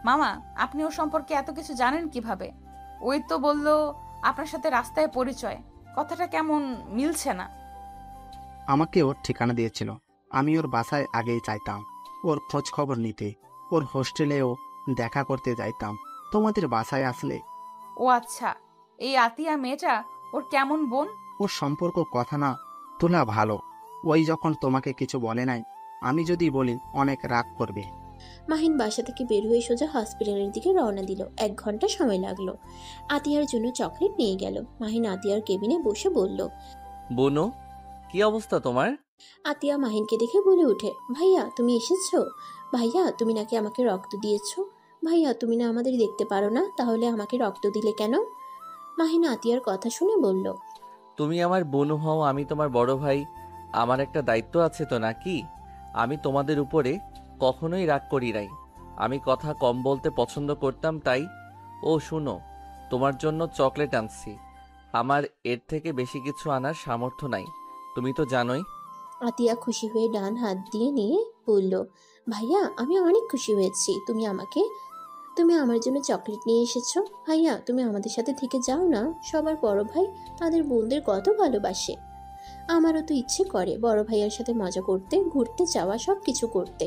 মামা, আপনি ওর সম্পর্কে এত কিছু জানেন কিভাবে? ওই তো বললো আপনার সাথে রাস্তায় পরিচয়। কথাটা কেমন মিলছে না। আমাকে ওর ঠিকানা দিয়েছিল। আমি ওর বাসায় আগেই চাইতাম ওর খোঁজ খবর নিতে। ওর হোস্টেলেও দেখা করতে যাইতাম। তোমাদের বাসায় আসলে। ও আচ্ছা, এই আতিয়া মেয়েটা ওর কেমন বোন? ওর সম্পর্ক কথা না তোলা ভালো। ওই যখন তোমাকে কিছু বলে নাই, আমি যদি বলি অনেক রাগ করবে। মাহিন বাসা থেকে বের হয়ে সোজা হসপিটালের দিকে রওনা দিল। 1 ঘন্টা সময় লাগলো। আতিয়ার জন্য চকলেট নিয়ে গেল। মাহিন আতিয়ার কেবিনে বসে বলল, বুনু, কি অবস্থা তোমার? আতিয়া মাহিনকে দেখে বলে ওঠে, ভাইয়া তুমি এসেছো? ভাইয়া তুমি নাকি আমাকে রক্ত দিয়েছো? ভাইয়া তুমি না আমাদের দেখতে পারো না, তাহলে আমাকে রক্ত দিলে কেন? মাহিন আতিয়ার কথা শুনে বলল, তুমি আমার বুনু হও, আমি তোমার বড় ভাই। আমার একটা দায়িত্ব আছে তো নাকি? আমি তোমাদের উপরে কখনোই রাগ করি নাই। আমি কথা কম বলতে পছন্দ করতাম, তাই। ও শুনো, তোমার জন্য চকলেট আনছি। আমার এর থেকে বেশি কিছু আনার সামর্থ্য নাই, তুমি তো জানোই। আতিয়া খুশি হয়ে ডান হাত দিয়ে নিয়ে বলল, ভাইয়া আমি অনেক খুশি হয়েছি। তুমি আমার জন্য চকলেট নিয়ে এসেছো। ভাইয়া তুমি আমাদের সাথে থেকে যাও না। সবার বড় ভাই তাদের বোনদের কত ভালোবাসে। আমারও তো ইচ্ছে করে বড় ভাইয়ার সাথে মজা করতে, ঘুরতে যাওয়া, সব কিছু করতে।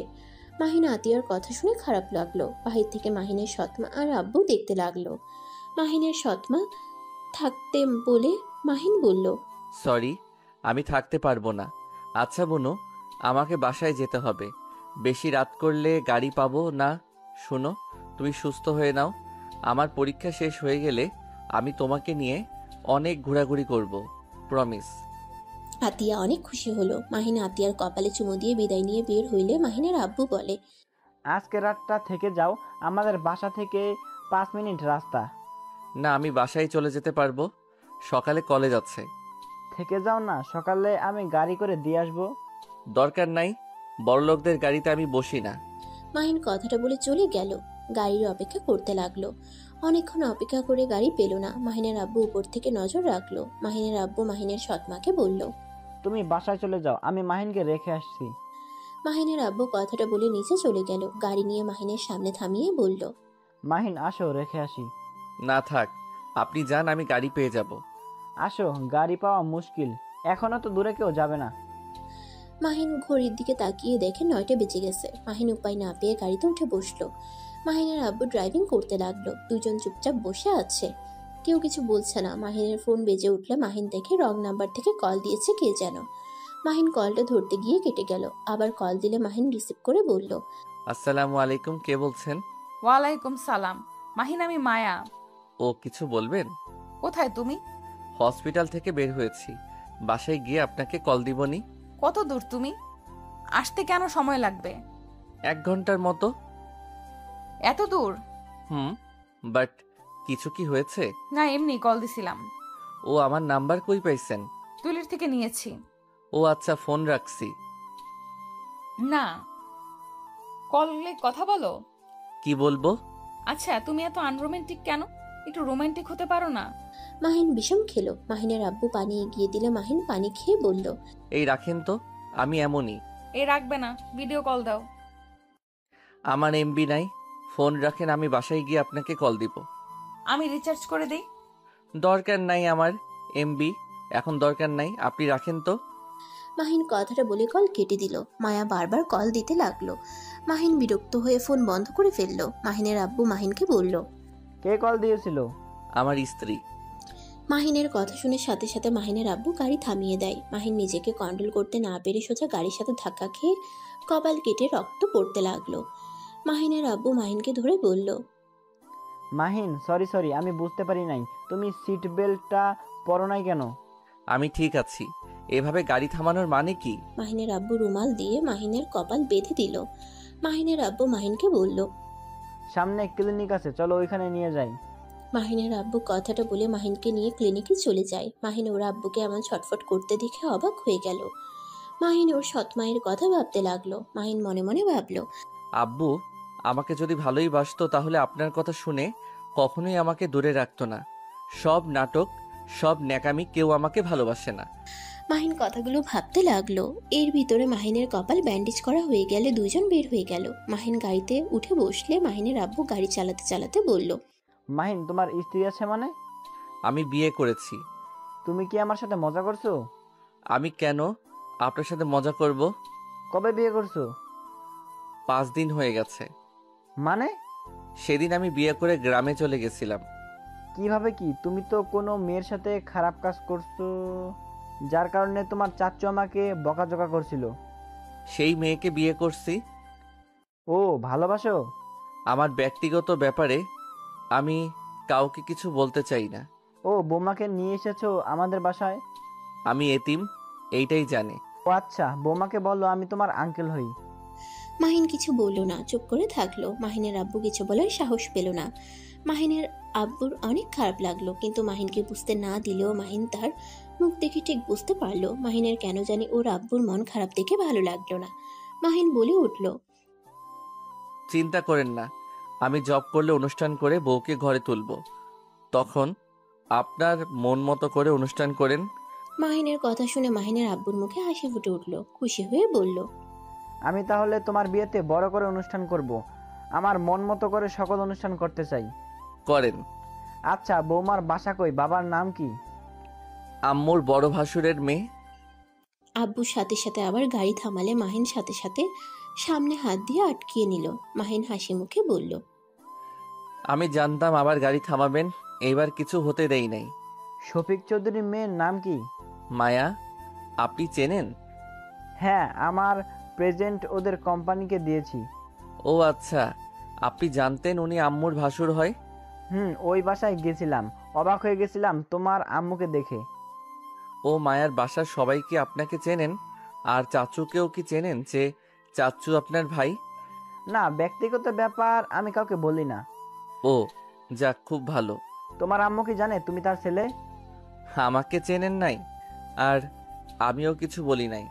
মাহিনা আতিয়ার কথা শুনে খারাপ লাগলো। বাহির থেকে মাহিনের সৎমা আর আব্বু দেখতে লাগলো। মাহিনের সৎমা থাকতে বলে মাহিন বলল, সরি, আমি থাকতে পারবো না। আচ্ছা বুনু, আমাকে বাসায় যেতে হবে। বেশি রাত করলে গাড়ি পাবো না। শোনো, তুমি সুস্থ হয়ে নাও। আমার পরীক্ষা শেষ হয়ে গেলে আমি তোমাকে নিয়ে অনেক ঘোরাঘুরি করব, প্রমিস। আতিয়া অনেক খুশি হলো। মাহিন আতিয়ার কপালে চুমু দিয়ে বিদায় নিয়ে বের হইলে মাহিনের আব্বু বলে, আজকে রাতটা থেকে যাও, আমাদের বাসা থেকে 5 মিনিট রাস্তা। না, আমি বাসায় চলে যেতে পারবো। সকালে কলেজ আছে। থেকে যাও না, সকালে আমি গাড়ি করে দিয়ে আসবো। দরকার নাই, বড়লোকদের গাড়িতে আমি বসি না। মাহিন কথাটা বলে চলে গেল। গাড়ির অপেক্ষা করতে লাগলো। অনেকক্ষণ অপেক্ষা করে গাড়ি পেল না। মাহিনের আব্বু উপর থেকে নজর রাখলো। মাহিনের আব্বু মাহিনের সৎমাকে বলল, তুমি বাসায় চলে যাও, আমি মাহিনকে রেখে আসছি। মাহিনের আব্বু কথাটা বলে নিচে চলে গেল। গাড়ি নিয়ে মাহিনের সামনে থামিয়ে বলল, মাহিন আসো, রেখে আসি। না থাক, আপনি যান, আমি গাড়ি পেয়ে যাব। আসো, গাড়ি পাওয়া মুশকিল, এখনো তো দূরে কেউ যাবে না। মাহিন ঘড়ির দিকে তাকিয়ে দেখে 9টা বেজে গেছে। মাহিন উপায় না পেয়ে গাড়িতে উঠে বসলো। মাহিনের আব্বু ড্রাইভিং করতে লাগলো। দুজন চুপচাপ বসে আছে, কেউ কিছু বলছে না। মাহিনের ফোন বেজে উঠলে মাহিন দেখে রং নাম্বার থেকে কল দিয়েছে কে যেন। মাহিন কলটা ধরতে গিয়ে কেটে গেল। আবার কল দিলে মাহিন রিসিভ করে বলল, আসসালামু আলাইকুম, কে বলছেন? ওয়ালাইকুম সালাম। মাহিন, আমি মায়া। ও কিছু বলবেন? কোথায় তুমি? হসপিটাল থেকে বের হয়েছি, বাসায় গিয়ে আপনাকে কল দিবনি। কত দূর তুমি? আসতে কেন সময় লাগবে? 1 ঘন্টার মতো। এত দূর? বাট কিছু কি হয়েছে? না, এমনি কল দিছিলাম। ও আমার নাম্বার কই পাইছেন? তুলির থেকে নিয়েছি। ও আচ্ছা, ফোন রাখছি। না, কলে কথা বলো। কি বলবো? আচ্ছা, তুমি এত আনরোমান্টিক কেন? একটু রোমান্টিক হতে পারো না? মাহিন বিষম খেলো। মাহিনের আব্বু পানি এগিয়ে দিলে মাহিন পানি খেয়ে বলল, এই রাখেন তো, আমি এমনই। এই রাখবে না, ভিডিও কল দাও। আমার এমবি নাই, ফোন রাখেন, আমি বাসায় গিয়ে আপনাকে কল দিব। আমি রিচার্জ করে দেই। দরকার নাই আমার এমবি, এখন দরকার নাই, আপনি রাখেন তো। মাহিন কথাটা বলে কল কেটে দিল। মায়া বারবার কল দিতে লাগলো। মাহিন বিরক্ত হয়ে ফোন বন্ধ করে ফেললো। মাহিনের আব্বু মাহিনকে বলল, কে কল দিয়েছিল? আমার স্ত্রী। মাহিনের কথা শুনে সাথে সাথে মাহিনের আব্বু গাড়ি থামিয়ে দেয়। মাহিন নিজেকে কন্ট্রোল করতে না পেরে সোজা গাড়ির সাথে ধাক্কা খেয়ে কপাল কেটে রক্ত পড়তে লাগলো। মাহিনের আব্বু মাহিনকে ধরে বলল, মাহিন, সরি, আমি বুঝতে পারি নাই। তুমি সিট বেল্টটা পরো নাই কেন? আমি ঠিক আছি। এভাবে গাড়ি থামানোর মানে কি? মাহিনের আব্বু রুমাল দিয়ে মাহিনের কপাল বেঁধে দিল। মাহিনের আব্বু মাহিনকে বলল, সামনে ক্লিনিক আছে, চলো ওইখানে নিয়ে যাই। মাহিনের আব্বু কথাটা বলে মাহিনকে নিয়ে ক্লিনিকে চলে যায়। মাহিন ওর আব্বুকে এমন ছটফট করতে দেখে অবাক হয়ে গেল। মাহিন ওর সৎ মায়ের কথা ভাবতে লাগলো। মাহিন মনে মনে ভাবলো, আব্বু আমাকে যদি ভালোই বাসতো তাহলে আপনার কথা শুনে কখনোই আমাকে দূরে রাখতো না। সব নাটক, সব ন্যাকামি, কেউ আমাকে ভালোবাসে না। মাহিন কথাগুলো ভাবতে লাগলো। এর ভিতরে মাহিনের কপাল ব্যান্ডেজ করা হয়ে গেলে দুজন বের হয়ে গেল। মাহিন গাড়িতে উঠে বসলে মাহিনের আব্বু গাড়ি চালাতে চালাতে বলল, মাহিন, তোমার স্ত্রী আছে মানে? আমি বিয়ে করেছি। তুমি কি আমার সাথে মজা করছো? আমি কেন আপনার সাথে মজা করব? কবে বিয়ে করছো? 5 দিন হয়ে গেছে। মানে? সেদিন আমি বিয়ে করে গ্রামে চলে গেছিলাম। কিভাবে কি? তুমি তো কোনো মেয়ের সাথে খারাপ কাজ করছো, যার কারণে তোমার চাচ্চু আমাকে বকাঝকা করছিল। সেই মেয়েকে বিয়ে করছি। ও, ভালোবাসো? আমার ব্যক্তিগত ব্যাপারে আমি কাউকে কিছু বলতে চাই না। ও, বৌমাকে নিয়ে এসেছো আমাদের বাসায়? আমি এতিম, এইটাই জানে। ও আচ্ছা, বৌমাকে বলো আমি তোমার আঙ্কেল হই। মাহিন কিছু বলল না, চুপ করে থাকলো। মাহিনের আব্বু কিছু বলার সাহস পেল না। মাহিনের আব্বুর অনেক খারাপ লাগলো, কিন্তু মাহিনকে বুঝতে না দিলেও মাহিন তার মুখ দেখে ঠিক বুঝতে পারলো মাহিনের কেন জানি ওর আব্বুর মন খারাপ দেখে ভালো লাগলো না। মাহিন বলে উঠল, চিন্তা করেন না, আমি জব করলে অনুষ্ঠান করে বউকে ঘরে তুলবো, তখন আপনার মন মতো করে অনুষ্ঠান করেন। মাহিনের কথা শুনে মাহিনের আব্বুর মুখে হাসি ফুটে উঠল। খুশি হয়ে বলল, আমি তাহলে তোমার বিয়েতে বড় করে অনুষ্ঠান করব। আমার মন মতো করে সকল অনুষ্ঠান করতে চাই। করেন। আচ্ছা, বৌমার বাসা কই? বাবার নাম কি? আম্মুর বড় ভাসুরের মেয়ে। আব্বুর সাথে সাথে আবার গাড়ি থামালে মাহিন সাথে সাথে সামনে হাত দিয়ে আটকিয়ে নিল। মাহিন হাসি মুখে বলল, আমি জানতাম আবার গাড়ি থামাবেন, এইবার কিছু হতে দেই নাই। শফিক চৌধুরীর মেয়ের নাম কি? মায়া। আপনি চেনেন? হ্যাঁ, আমার প্রেজেন্ট ওদের কোম্পানিকে দিয়েছি। ও আচ্ছা, আপনি জানতেন উনি আম্মুর ভাসুর হয়? ওই বাসায় গেছিলাম, অবাক হয়ে গেছিলাম তোমার আম্মুকে দেখে। ও মায়ার বাসার সবাই কি আপনাকে চেনেন? আর চাচুকেও কি চেনেন যে চাচু আপনার ভাই? না, ব্যক্তিগত ব্যাপার আমি কাউকে বলি না। ও যাক, খুব ভালো। তোমার আম্মু কি জানে তুমি তার ছেলে? আমাকে চেনেন নাই, আর আমিও কিছু বলি নাই।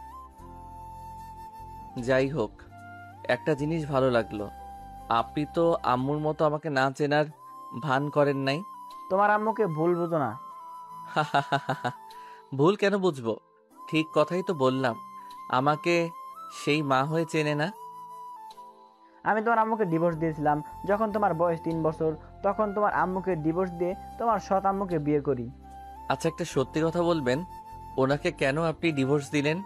যাই হোক, একটা জিনিস ভালো লাগলো, আপনি তো আম্মুর মতো আমাকে না চেনার ভান করেন নাই। তোমার আম্মুকে ভুল বুঝো না। ভুল কেন বুঝবো? ঠিক কথাই তো বললাম, আমাকে সেই মা হয়ে চেনে না। আমি তোমার আম্মুকে ডিভোর্স দিয়েছিলাম যখন তোমার বয়স 3 বছর। তখন তোমার আম্মুকে ডিভোর্স দিয়ে তোমার সৎ আম্মুকে বিয়ে করি। আচ্ছা, একটা সত্যি কথা বলবেন, ওনাকে কেন আপনি ডিভোর্স দিলেন?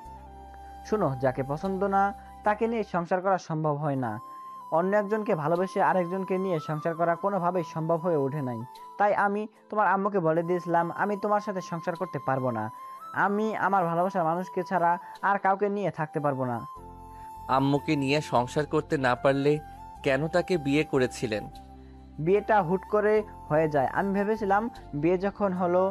শোনো, যাকে পছন্দ না তাকে নিয়ে সংসার করা সম্ভব হয় না। অন্য একজনকে ভালোবেসে আরেকজনকে নিয়ে সংসার করা কোনোভাবেই সম্ভব হয়ে ওঠে নাই। তাই আমি তোমার আম্মুকে বলে দিয়েছিলাম আমি তোমার সাথে সংসার করতে পারবো না। আমি আমার ভালোবাসার মানুষকে ছাড়া আর কাউকে নিয়ে থাকতে পারবো না। আম্মুকে নিয়ে সংসার করতে না পারলে কেন তাকে বিয়ে করেছিলেন? বিয়েটা হুট করে হয়ে যায়। আমি ভেবেছিলাম বিয়ে যখন হলো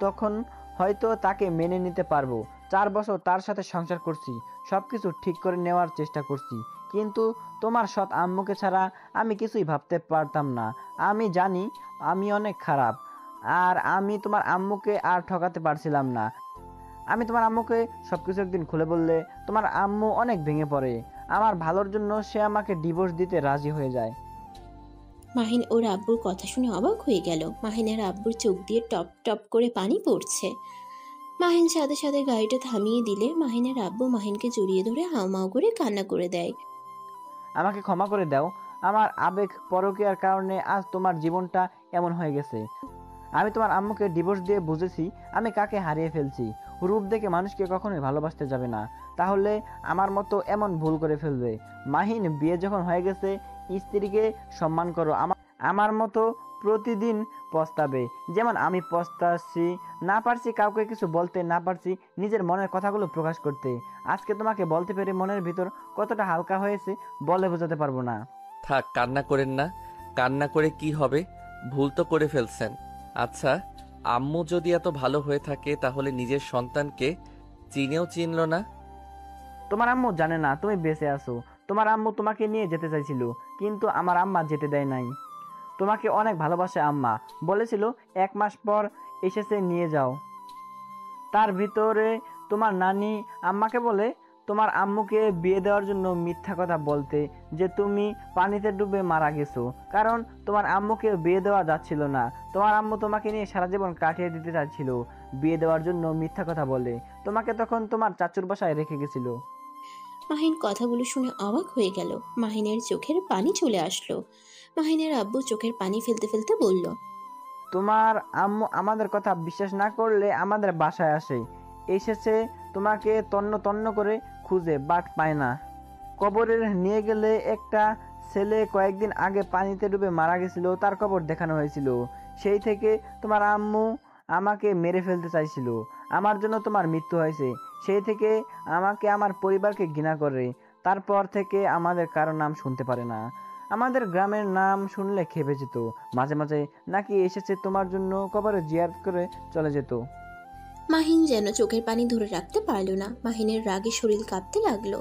তখন হয়তো তাকে মেনে নিতে পারবো। 4 বছর তার সাথে সংসার করছি, সবকিছু ঠিক করে নেওয়ার চেষ্টা করছি, কিন্তু তোমার সৎ আম্মুকে ছাড়া আমি কিছুই ভাবতে পারতাম না। আমি জানি আমি অনেক খারাপ, আর আমি তোমার আম্মুকে আর ঠকাতে পারছিলাম না। আমি তোমার আম্মুকে সবকিছু একদিন খুলে বললে তোমার আম্মু অনেক ভেঙে পড়ে। আমার ভালোর জন্য সে আমাকে ডিভোর্স দিতে রাজি হয়ে যায়। মাহিন ওর আব্বুর কথা শুনে অবাক হয়ে গেল। মাহিনের আব্বুর চোখ দিয়ে টপ টপ করে পানি পড়ছে। মাহিন সাথে সাথে গাড়িটা থামিয়ে দিলে মাহিনের আব্বু মাহিনকে জড়িয়ে ধরে হাউমাউ করে কান্না করে দেয়। আমাকে ক্ষমা করে দাও, আমার আবেগ পরকীয়ার কারণে আজ তোমার জীবনটা এমন হয়ে গেছে। আমি তোমার আম্মুকে ডিভোর্স দিয়ে বুঝেছি আমি কাকে হারিয়ে ফেলছি। রূপ দেখে মানুষকে কখনোই ভালোবাসতে যাবে না, তাহলে আমার মতো এমন ভুল করে ফেলবে। মাহিন, বিয়ে যখন হয়ে গেছে স্ত্রীকে সম্মান করো। আমার মতো প্রতিদিন পস্তাবে, যেমন আমি পস্তাচ্ছি। না পারছি কাউকে কিছু বলতে, না পারছি নিজের মনের কথাগুলো প্রকাশ করতে। আজকে তোমাকে বলতে পেরে মনের ভিতর কতটা হালকা হয়েছে বলে বোঝাতে পারবো না। থাক, কান্না করেন না। কান্না করে কি হবে? ভুল তো করে ফেলছেন। আচ্ছা, আম্মু যদি এত ভালো হয়ে থাকে তাহলে নিজের সন্তানকে চিনেও চিনল না? তোমার আম্মু জানে না তুমি বেঁচে আছো। তোমার আম্মু তোমাকে নিয়ে যেতে চাইছিল, কিন্তু আমার আম্মা যেতে দেয় নাই। তোমাকে অনেক ভালোবাসে আম্মা, বলেছিল 1 মাস পর এসেছে নিয়ে যাও। তার ভিতরে তোমার নানি আম্মাকে বলে তোমার আম্মুকে বিয়ে দেওয়ার জন্য মিথ্যা কথা বলতে, যে তুমি পানিতে ডুবে মারা গেছো, কারণ তোমার আম্মুকে বিয়ে দেওয়া যাচ্ছিল না। তোমার আম্মু তোমাকে নিয়ে সারা জীবন কাটিয়ে দিতে চাইছিল, বিয়ে দেওয়ার জন্য মিথ্যা কথা বলে তোমাকে তখন তোমার চাচুর বাসায় রেখে গেছিল। মাহিন কথাগুলো শুনে অবাক হয়ে গেল। মাহিনের চোখের পানি চলে আসলো। মাহিনের আব্বু চোখের পানি ফেলতে ফেলতে বলল, তোমার আম্মু আমাদের কথা বিশ্বাস না করলে আমাদের বাসায় আসে, এসেছে তোমাকে তন্ন তন্ন করে খুঁজে, বাট পায় না। কবরের নিয়ে গেলে একটা ছেলে কয়েকদিন আগে পানিতে ডুবে মারা গেছিল, তার কবর দেখানো হয়েছিল। সেই থেকে তোমার আম্মু আমাকে মেরে ফেলতে চাইছিল, আমার জন্য তোমার মৃত্যু হয়েছে। সেই থেকে আমাকে, আমার পরিবারকে ঘৃণা করে। তারপর থেকে আমাদের কারো নাম শুনতে পারে না। আমাদের গ্রামের নাম শুনলে খেপে যেত। মাঝে মাঝে নাকি এসেছে তোমার জন্য কবরে জিয়ারত করে চলে যেত। মাহিন যেন চোখের পানি ধরে রাখতে পারল না। মাহিনের রাগে শরীর কাঁপতে লাগলো।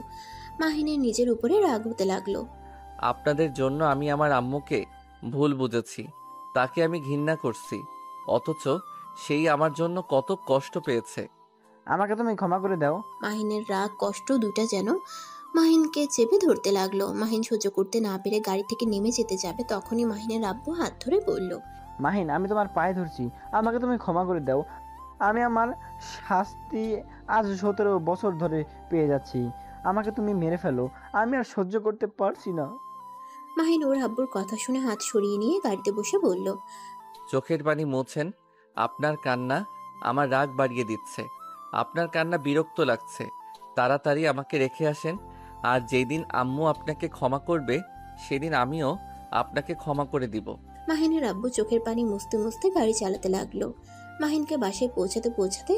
মাহিনের নিজের উপরে রাগ হতে লাগলো। আপনাদের জন্য আমি আমার আম্মুকে ভুল বুঝেছি, তাকে আমি ঘৃণা করছি, অথচ সেই আমার জন্য কত কষ্ট পেয়েছে। আমাকে তুমি ক্ষমা করে দাও। মাহিনের রাগ কষ্ট দুটা যেন মাহিনকে চেপে ধরতে লাগলো। মাহিন সহ্য করতে না পেরে গাড়ি থেকে নেমে যেতে যাবে, তখনই মাহিনের আব্বু হাত ধরে বলল, মাহিন, আমি তোমার পায়ে ধরছি, আমাকে তুমি ক্ষমা করে দাও। আমি আমার শাস্তি আজ 17 বছর ধরে পেয়ে যাচ্ছি। আমাকে তুমি মেরে ফেলো, আমি আর সহ্য করতে পারছি না। মাহিন ওর আব্বুর কথা শুনে হাত সরিয়ে নিয়ে গাড়িতে বসে বলল, চোখের পানি মোছেন। আপনার কান্না আমার রাগ বাড়িয়ে দিচ্ছে। আপনার কান্না বিরক্ত লাগছে। তাড়াতাড়ি আমাকে রেখে আসেন। আর যেই দিন আম্মু আপনাকে ক্ষমা করবে সেদিন আমিও আপনাকে ক্ষমা করে দিব। মাহিনের আব্বু চোখের পানি মুছতে মুছতে গাড়ি চালাতে লাগলো। মাহিনকে বাসায় পৌঁছাতে পৌঁছাতে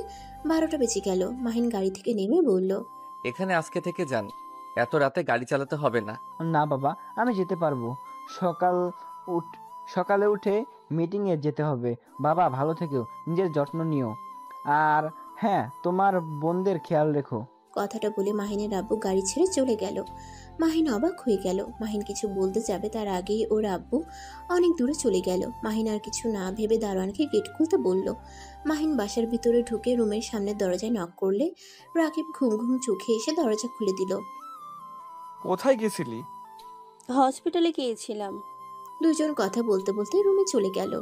12টা বেজে গেল। মাহিন গাড়ি থেকে নেমে বলল, এখানে আজকে থেকে যান, এত রাতে গাড়ি চালাতে হবে না। না বাবা, আমি যেতে পারবো। সকাল উঠ সকালে উঠে মিটিংয়ে যেতে হবে। বাবা, ভালো থেকো, নিজের যত্ন নিও। আর হ্যাঁ, তোমার বোনদের খেয়াল রেখো। কথাটা বলে মাহিনের আব্বু গাড়ি ছেড়ে চলে গেল। মাহিন অবাক হয়ে গেল। মাহিন কিছু বলতে যাবে তার আগেই ওর আব্বু অনেক দূরে চলে গেল। মাহিন আর কিছু না ভেবে দারোয়ানকে গেট খুলতে বলল। মাহিন বাসার ভিতরে ঢুকে রুমের সামনে দরজায় নক করলে রাকিব ঘুম ঘুম চোখে এসে দরজা খুলে দিল। কোথায় গেছিলি? হসপিটালে গিয়েছিলাম। দুজন কথা বলতে বলতে রুমে চলে গেল।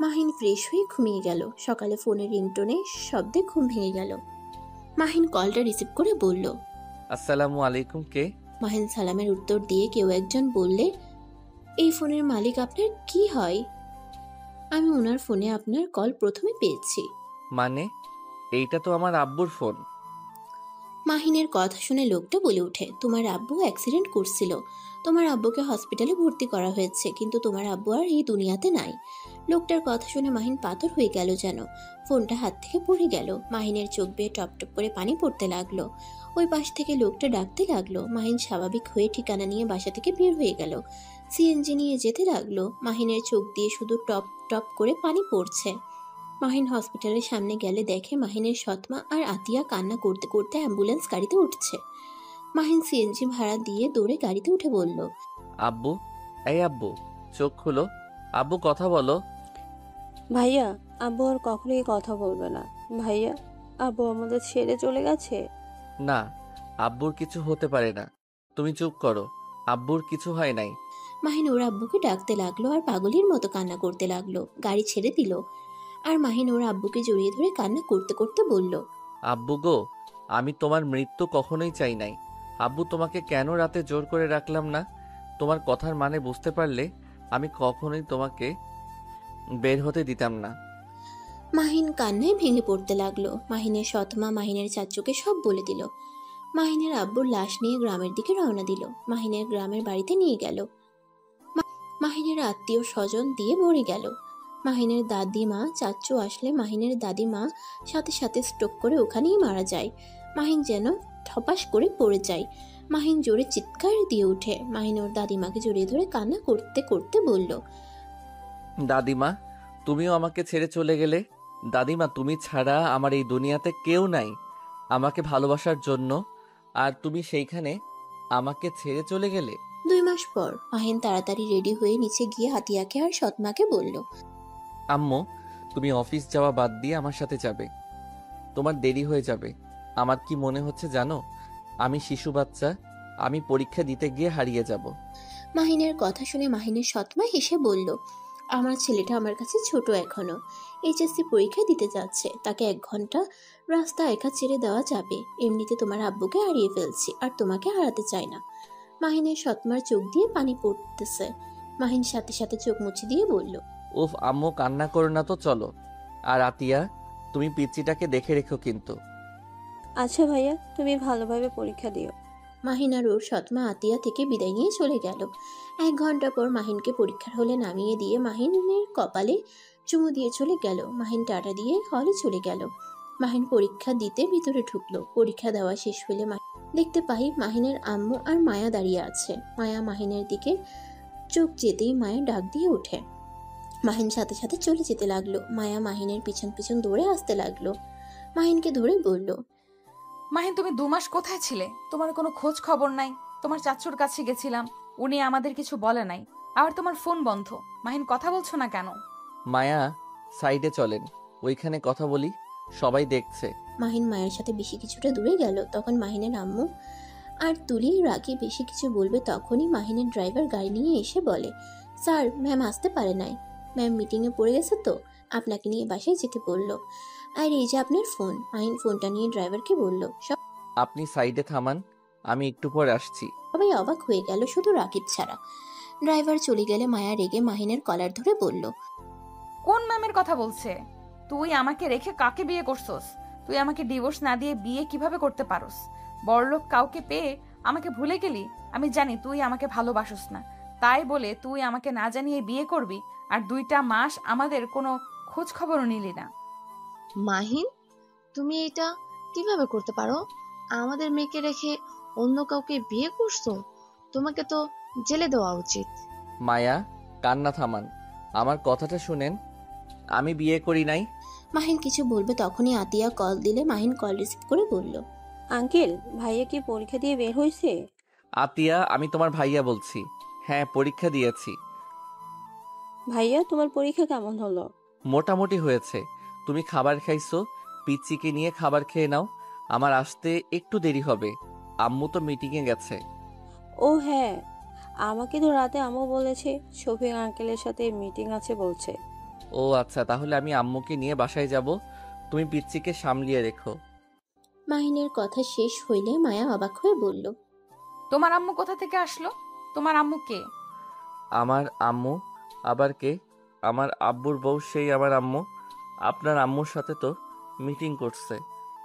মাহিন ফ্রেশ হয়ে ঘুমিয়ে গেল। সকালে ফোনের রিংটোনে শব্দে ঘুম ভেঙে গেল। মাহিন কলটা রিসিভ করে বলল, আসসালামু আলাইকুম। কে? মাহিন সালামের উত্তর দিয়ে কেউ একজন বললে, এই ফোনের মালিক আপনার কি হয়? আমি ওনার ফোনে আপনার কল প্রথমে পেয়েছি। মানে? এইটা তো আমার আব্বুর ফোন। মাহিনের কথা শুনে লোকটা বলে ওঠে, তোমার আব্বু অ্যাক্সিডেন্ট করছিল। তোমার আব্বুকে হসপিটালে ভর্তি করা হয়েছে, কিন্তু তোমার আব্বু আর এই দুনিয়াতে নাই। লোকটার কথা শুনে মাহিন পাথর হয়ে গেল যেন। ফোনটা হাত থেকে পড়ে গেল। মাহিনের চোখ বেয়ে টপ টপ করে পানি পড়তে লাগলো। ওই পাশ থেকে লোকটা ডাকতে লাগলো। মাহিন স্বাভাবিক হয়ে ঠিকানা নিয়ে বাসা থেকে বের হয়ে গেল। সিএনজি নিয়ে যেতে লাগলো। মাহিনের চোখ দিয়ে শুধু টপ টপ করে পানি পড়ছে। মাহিন হসপিটালের সামনে গেলে দেখে মাহিনের সৎমা আর আতিয়া কান্না করতে করতে অ্যাম্বুলেন্স গাড়িতে উঠছে। মাহিন সিএনজি ভাড়া দিয়ে দৌড়ে গাড়িতে উঠে বলল, আব্বু, এই আব্বু, চোখ খুলো। আব্বু, কথা বলো। ভাইয়া, আব্বু আর কখনোই কথা বলবে না। ভাইয়া, আব্বু আমাদের ছেড়ে চলে গেছে। না, আব্বুর কিছু হতে পারে না। তুমি চুপ করো, আব্বুর কিছু হয় নাই। মাহিন ওর আব্বুকে ডাকতে লাগলো আর পাগলের মতো কান্না করতে লাগলো। গাড়ি ছেড়ে দিল আর মাহিন ওর আব্বুকে জড়িয়ে ধরে কান্না করতে করতে বলল, আব্বু গো, আমি তোমার মৃত্যু কখনোই চাই নাই। আব্বু, তোমাকে কেন রাতে জোর করে রাখলাম না? তোমার কথার মানে বুঝতে পারলে আমি কখনোই তোমাকে বের হতে দিতাম না। মাহিন কান্নায় ভেঙে পড়তে লাগলো। মাহিনের সৎমা মাহিনের চাচুকে সব বলে দিল। মাহিনের আব্বুর লাশ নিয়ে গ্রামের দিকে রওনা দিল। মাহিনের গ্রামের বাড়িতে নিয়ে গেল। মাহিনের আত্মীয় স্বজন দিয়ে ভরে গেল। মাহিনের দাদিমা চাচু আসলে মাহিনের দাদিমা সাথে সাথে স্ট্রোক করে ওখানেই মারা যায়। মাহিন যেন ঠপাস করে পড়ে যায়। মাহিন জোরে চিৎকার দিয়ে ওঠে। মাহিন ওর দাদিমাকে জড়িয়ে ধরে কান্না করতে করতে বলল, দাদিমা, তুমিও আমাকে ছেড়ে চলে গেলে। দাদিমা, তুমি ছাড়া আমার এই দুনিয়াতে কেউ নাই আমাকে ভালোবাসার জন্য, আর তুমি সেইখানে আমাকে ছেড়ে চলে গেলে। 2 মাস পর মাহিন তাড়াতাড়ি রেডি হয়ে নিচে গিয়ে হাতিয়াকে আর সৎমাকে বলল, আম্মু, তুমি অফিস যাওয়া বাদ দিয়ে আমার সাথে যাবে। তোমার দেরি হয়ে যাবে। আমার কি মনে হচ্ছে জানো? আমি শিশু বাচ্চা, আমি পরীক্ষা দিতে গিয়ে হারিয়ে যাব। মাহিনের কথা শুনে মাহিনের সৎমা হেসে বলল, আমার ছেলেটা আমার কাছে ছোট এখনো। এইচএসসি পরীক্ষা দিতে যাচ্ছে, তাকে 1 ঘন্টা রাস্তা একা ছেড়ে দেওয়া যাবে? এমনিতে তোমার আব্বুকে হারিয়ে ফেলছি আর তোমাকে হারাতে চাই না। মাহিনের সৎমার চোখ দিয়ে পানি পড়তেছে। মাহিন সাথে সাথে চোখ মুছে দিয়ে বলল, উফ আম্মু, কান্না করো না তো, চলো। আর আতিয়া, তুমি পিচ্চিটাকে দেখে রেখো কিন্তু। আচ্ছা ভাইয়া, তুমি ভালোভাবে পরীক্ষা দিও। মাহিন আর ওর সৎমা আতিয়া থেকে বিদায় নিয়ে চলে গেল। 1 ঘন্টা পর মাহিনকে পরীক্ষার হলে নামিয়ে দিয়ে মাহিনের কপালে চুমু দিয়ে চলে গেল। মাহিন টাটা দিয়ে হলে চলে গেল। মাহিন পরীক্ষা দিতে ভিতরে ঢুকলো। পরীক্ষা দেওয়া শেষ হলে দেখতে পাই মাহিনের আম্মু আর মায়া দাঁড়িয়ে আছে। মায়া মাহিনের দিকে চোখ যেতেই মায়া ডাক দিয়ে ওঠে। মাহিন সাথে সাথে চলে যেতে লাগলো। মায়া মাহিনের পিছন পিছন দৌড়ে আসতে লাগলো। মাহিনকে ধরে বলল, মাহিন, তুমি 2 মাস কোথায় ছিলে? তোমার কোনো খোঁজ খবর নাই। তোমার চাচুর কাছে গেছিলাম, উনি আমাদের কিছু বলে নাই। আবার তোমার ফোন বন্ধ। মাহিন, কথা বলছো না কেন? মায়া, সাইডে চলেন, ওইখানে কথা বলি, সবাই দেখছে। মাহিন মায়ের সাথে বেশি কিছুটা দূরে গেল। তখন মাহিনের আম্মু আর তুলি রাগে বেশি কিছু বলবে, তখনই মাহিনের ড্রাইভার গাড়ি নিয়ে এসে বলে, স্যার, ম্যাম আসতে পারে নাই। ম্যাম মিটিংয়ে পড়ে গেছে তো আপনাকে নিয়ে বাসায় যেতে বললো। আর এই যে আপনার ফোন। মাহিন ফোনটা নিয়ে ড্রাইভারকে বলল। আপনি সাইডে থামান, আমি একটু পরে আসছি। সবাই অবাক হয়ে গেল, শুধু রাকিব ছাড়া। ড্রাইভার চলে গেলে মায়া রেগে মাহিনের কলার ধরে বলল, কোন ম্যামের কথা বলছে? তুই আমাকে রেখে কাকে বিয়ে করছস? তুই আমাকে ডিভোর্স না দিয়ে বিয়ে কিভাবে করতে পারস? বড়লোক কাউকে পেয়ে আমাকে ভুলে গেলি? আমি জানি তুই আমাকে ভালোবাসস না, তাই বলে তুই আমাকে না জানিয়ে বিয়ে করবি, আর 2টা মাস আমাদের কোনো খোঁজ খবরও নিলি না। মাহিন, তুমি এটা কিভাবে করতে পারো? আমাদের মেয়েকে রেখে অন্য কাউকে বিয়ে করছো? তোমাকে তো জেলে দেওয়া উচিত। মায়া, কান্না থামান, আমার কথাটা শুনেন। আমি বিয়ে করি নাই। মাহিন কিছু বলবে তখনই আতিয়া কল দিলে মাহিন কল রিসিভ করে বলল, আঙ্কেল, ভাইয়া কি পরীক্ষা দিয়ে বের হয়েছে? আতিয়া, আমি তোমার ভাইয়া বলছি। হ্যাঁ, পরীক্ষা দিয়েছি। ভাইয়া, তোমার পরীক্ষা কেমন হলো? মোটামুটি হয়েছে। তুমি খাবার খাইছো, পিচ্চিকে নিয়ে খাবার খেয়ে নাও, আমার আসতে একটু দেরি হবে। আম্মু তো মিটিংয়ে গেছে। ও হ্যাঁ, আমাকে তো রাতে আম্মু বলেছে শফিক আঙ্কেলের সাথে মিটিং আছে বলছে। ও আচ্ছা, তাহলে আমি আম্মুকে নিয়ে বাসায় যাব, তুমি পিচ্চিকে সামলিয়ে রেখো। মাহিনের কথা শেষ হইলে মায়া অবাক হয়ে বলল, তোমার আম্মু কোথা থেকে আসলো? তোমার আম্মু কে? আমার আম্মু আবার কে? আমার আব্বুর বউ, সেই আমার আম্মু। আপনার আম্মুর সাথে তো মিটিং করছে।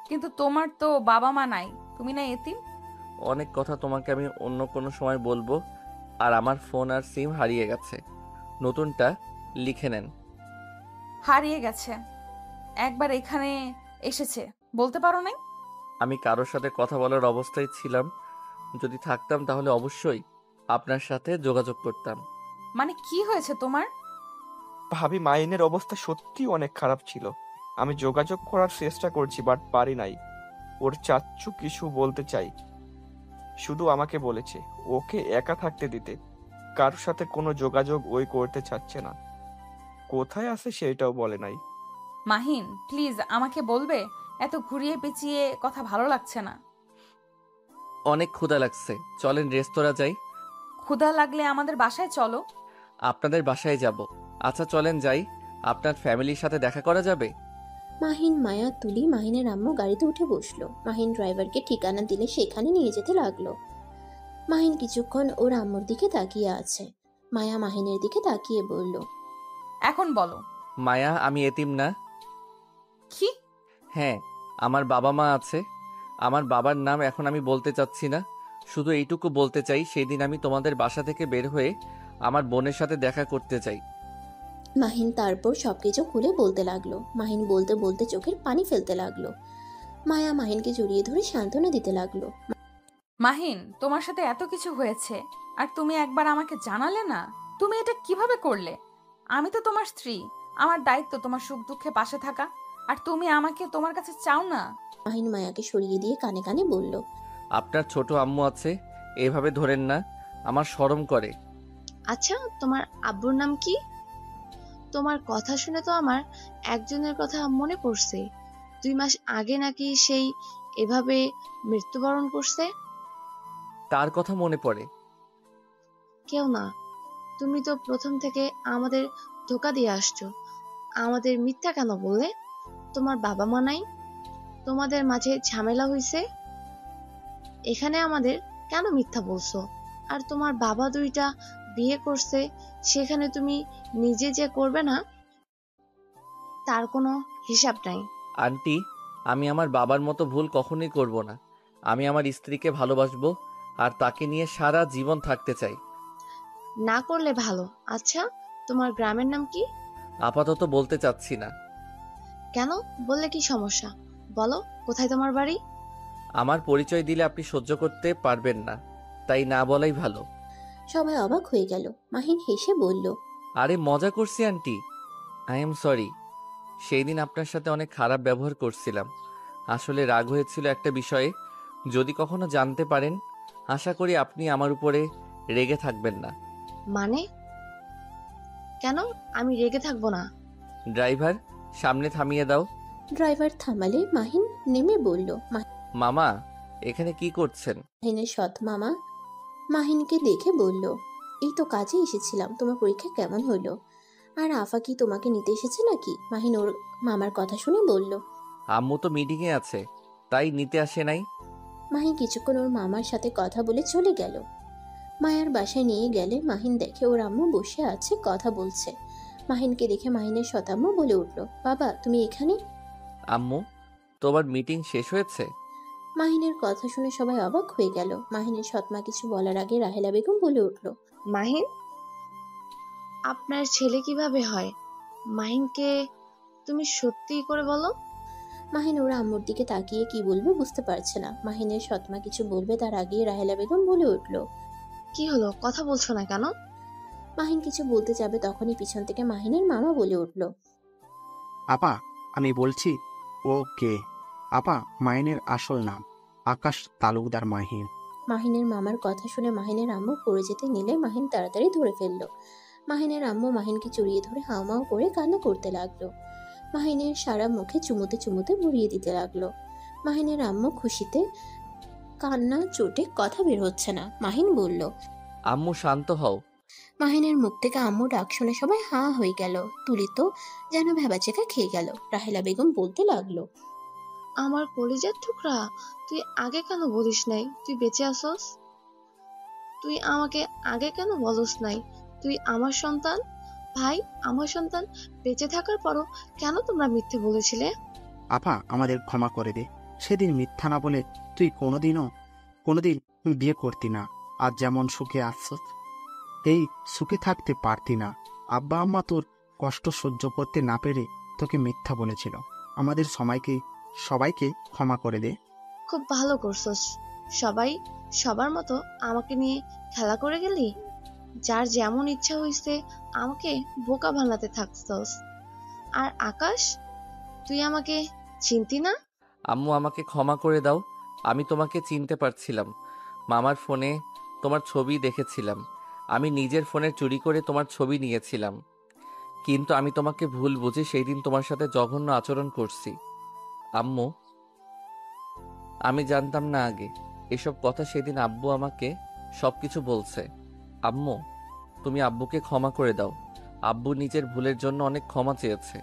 কিন্তু তোমার তো বাবা মা নাই, তুমি না এতিম? অনেক কথা তোমাকে আমি অন্য কোনো সময় বলবো। আর আমার ফোন আর সিম হারিয়ে গেছে, নতুনটা লিখে নেন। হারিয়ে গেছে? একবার এখানে এসেছে, বলতে পারো নাই? আমি কারোর সাথে কথা বলার অবস্থায় ছিলাম। যদি থাকতাম তাহলে অবশ্যই আপনার সাথে যোগাযোগ করতাম। মানে কি হয়েছে তোমার? ভাবি, মাইনের অবস্থা সত্যি অনেক খারাপ ছিল। আমি যোগাযোগ করার চেষ্টা করছি, বাট পারি নাই। ওর চাচ্চু কিছু বলতে চাই, শুধু আমাকে বলেছে ওকে একা থাকতে দিতে, কারোর সাথে কোনো যোগাযোগ ওই করতে চাচ্ছে না। কোথায় আছে সেটাও বলে নাই। মাহিন, প্লিজ আমাকে বলবে? এত ঘুরিয়ে পেঁচিয়ে কথা ভালো লাগছে না। অনেক ক্ষুধা লাগছে, চলেন রেস্তোরাঁ যাই। ক্ষুধা লাগলে আমাদের বাসায় চলো। আপনাদের বাসায় যাব। আচ্ছা চলেন যাই। আপনার ফ্যামিলির সাথে দেখা করা যাবে? মাহিন, মায়া, তুলি, মাহিনের আম্মু গাড়িতে উঠে বসলো। মাহিন ড্রাইভারকে ঠিকানা দিলে সেখানে নিয়ে যেতে লাগলো। মাহিন কিছুক্ষণ ওর আম্মুর দিকে তাকিয়ে আছে। মায়া মাহিনের দিকে তাকিয়ে বলল, এখন বলো। মায়া, আমি এতিম না। কি? হ্যাঁ, আমার বাবা মা আছে। আমার বাবার নাম এখন আমি বলতে চাচ্ছি না। শুধু এইটুকু বলতে চাই, সেদিন আমি তোমাদের বাসা থেকে বের হয়ে আমার বোনের সাথে দেখা করতে চাই। মাহিন তারপর সবকিছু খুলে বলতে লাগলো। মাহিন বলতে বলতে চোখের পানি ফেলতে লাগলো। মায়া মাহিনকে জড়িয়ে ধরে সান্ত্বনা দিতে লাগলো। মাহিন, তোমার সাথে এত কিছু হয়েছে আর তুমি একবার আমাকে জানালে না। তুমি এটা কিভাবে করলে? আমি তো তোমার স্ত্রী, আমার দায়িত্ব তোমার সুখ দুঃখে পাশে থাকা। আর তুমি আমাকে তোমার কাছে চাও না। মাহিন মায়াকে সরিয়ে দিয়ে কানে কানে বলল, আপনার ছোট আম্মু আছে, এভাবে ধরেন না, আমার শরম করে। আচ্ছা, তোমার আব্বুর নাম কি? তোমার কথা শুনে তো আমার একজনের কথা মনে পড়ছে। 2 মাস আগে নাকি সেই এভাবে মৃত্যুবরণ করছে। তার কথা মনে পড়ে? কেউ না, তুমি তো প্রথম থেকে আমাদের ধোকা দিয়ে আসছো। আমাদের মিথ্যা কেন বললে? তোমার বাবা মা নাই? তোমাদের মাঝে ঝামেলা হইছে, এখানে আমাদের কেন মিথ্যা বলছো? আর তোমার বাবা 2টা বিয়ে করছে, সেখানে তুমি নিজে যে করবে না তার কোনো হিসাব নাই। আন্টি, আমি আমার বাবার মতো ভুল কখনোই করব না। আমি আমার স্ত্রীকে ভালোবাসবো আর তাকে নিয়ে সারা জীবন থাকতে চাই। না করলে ভালো। আচ্ছা, তোমার গ্রামের নাম কি? আপাতত বলতে চাচ্ছি না। কেন? বললে কি সমস্যা? বলো, কোথায় তোমার বাড়ি? আমার পরিচয় দিলে আপনি সহ্য করতে পারবেন না, তাই না বলাই ভালো। সবাই অবাক হয়ে গেল। মাহিন হেসে বলল, আরে মজা করছি আন্টি, আই এম সরি। সেই দিন আপনার সাথে অনেক খারাপ ব্যবহার করছিলাম। আসলে রাগ হয়েছিল একটা বিষয়ে। যদি কখনো জানতে পারেন, আশা করি আপনি আমার উপরে রেগে থাকবেন না। মানে? কেন আমি রেগে থাকবো না? ড্রাইভার, সামনে থামিয়ে দাও। ড্রাইভার থামালে মাহিন নেমে বলল। মামা, এখানে কি করছেন? মাহিনের সৎ মামা মাহিনকে দেখে বলল, এই তো কাজে এসেছিলাম। তোমার পরীক্ষা কেমন হলো? আর আফা কি তোমাকে নিতে এসেছে নাকি? মাহিন ওর মামার কথা শুনে বলল। আম্মু তো মিটিংয়ে আছে, তাই নিতে আসে নাই। মাহিন কিছুক্ষণ ওর মামার সাথে কথা বলে চলে গেল। মায়ার বাসায় নিয়ে গেলে মাহিন দেখে ওর আম্মু বসে আছে, কথা বলছে। মাহিনকে দেখে মাহিনের শতাম্মু বলে উঠল, বাবা তুমি এখানে? আম্মু, তোমার মিটিং শেষ হয়েছে? মাহিনের কথা শুনে সবাই অবাক হয়ে গেল। মাহিনের সৎমা কিছু বলার আগে রাহেলা বেগম বলে উঠল, মাহিন, আপনার ছেলে কিভাবে হয়? মাহিনকে তুমি সত্যি করে বলো। মাহিন ওর আম্মুর দিকে তাকিয়ে কি বলবে বুঝতে পারছে না। মাহিনের সৎমা কিছু বলবে তার আগেই রাহেলা বেগম বলে উঠল, কি হলো, কথা বলছো না কেন? মাহিন কিছু বলতে যাবে তখনই পিছন থেকে মাহিনের মামা বলে উঠল, আপা, আমি বলছি ও কে। আপা, মাইনের আসল নাম আকাশ তালুকদার মাহিন। মাহিনের মামার কথা শুনে মাহিনের আম্মু পড়ে যেতে নিলে মাহিন তাড়াতাড়ি ধরে ফেলল। মাহিনের আম্মু মাহিনকে জড়িয়ে ধরে হাউমাউ করে কান্না করতে লাগলো। মাহিনের সারা মুখে চুমুতে চুমুতে ভরিয়ে দিতে লাগলো। মাহিনের আম্মু খুশিতে কান্না চোটে কথা বের হচ্ছে না। মাহিন বলল, আম্মু শান্ত হও। মাহিনের মুখ থেকে আম্মু ডাক শুনে সবাই হাঁ হয়ে গেল। তুলি তো যেন ভেবাচেকা খেয়ে গেল। রাহেলা বেগম বলতে লাগলো, আমার কলিজার টুকরা, তুই আগে কেন বলিস নাই তুই বেঁচে আসস? তুই আমাকে আগে কেন বলস নাই তুই আমার সন্তান? ভাই, আমার সন্তান বেঁচে থাকার পরও কেন তোমরা মিথ্যে বলেছিলে? আপা, আমাদের ক্ষমা করে দে। সেদিন মিথ্যা না বলে তুই কোনোদিন বিয়ে করতি না। আজ যেমন সুখে আসছ, এই সুখে থাকতে পারতি না। আব্বা আম্মা তোর কষ্ট সহ্য করতে না পেরে তোকে মিথ্যা বলেছিল। আমাদের সবাইকে ক্ষমা করে দে। খুব ভালো করছস। সবাই সবার মতো আমাকে নিয়ে খেলা করে গেলি। যার যেমন ইচ্ছা হইছে আমাকে বোকা বানাতে থাকছস। আর আকাশ, তুই আমাকে চিনতি না? আম্মু, আমাকে ক্ষমা করে দাও। আমি তোমাকে চিনতে পারছিলাম। মামার ফোনে তোমার ছবি দেখেছিলাম। আমি নিজের ফোনে চুরি করে তোমার ছবি নিয়েছিলাম। কিন্তু আমি তোমাকে ভুল বুঝে সেই দিন তোমার সাথে জঘন্য আচরণ করছি। আম্মু, আমি জানতাম না আগে এসব কথা। সেদিন আব্বু আমাকে সবকিছু বলছে। আম্মু, তুমি আব্বুকে ক্ষমা করে দাও। আব্বু নিজের ভুলের জন্য অনেক ক্ষমা চেয়েছে।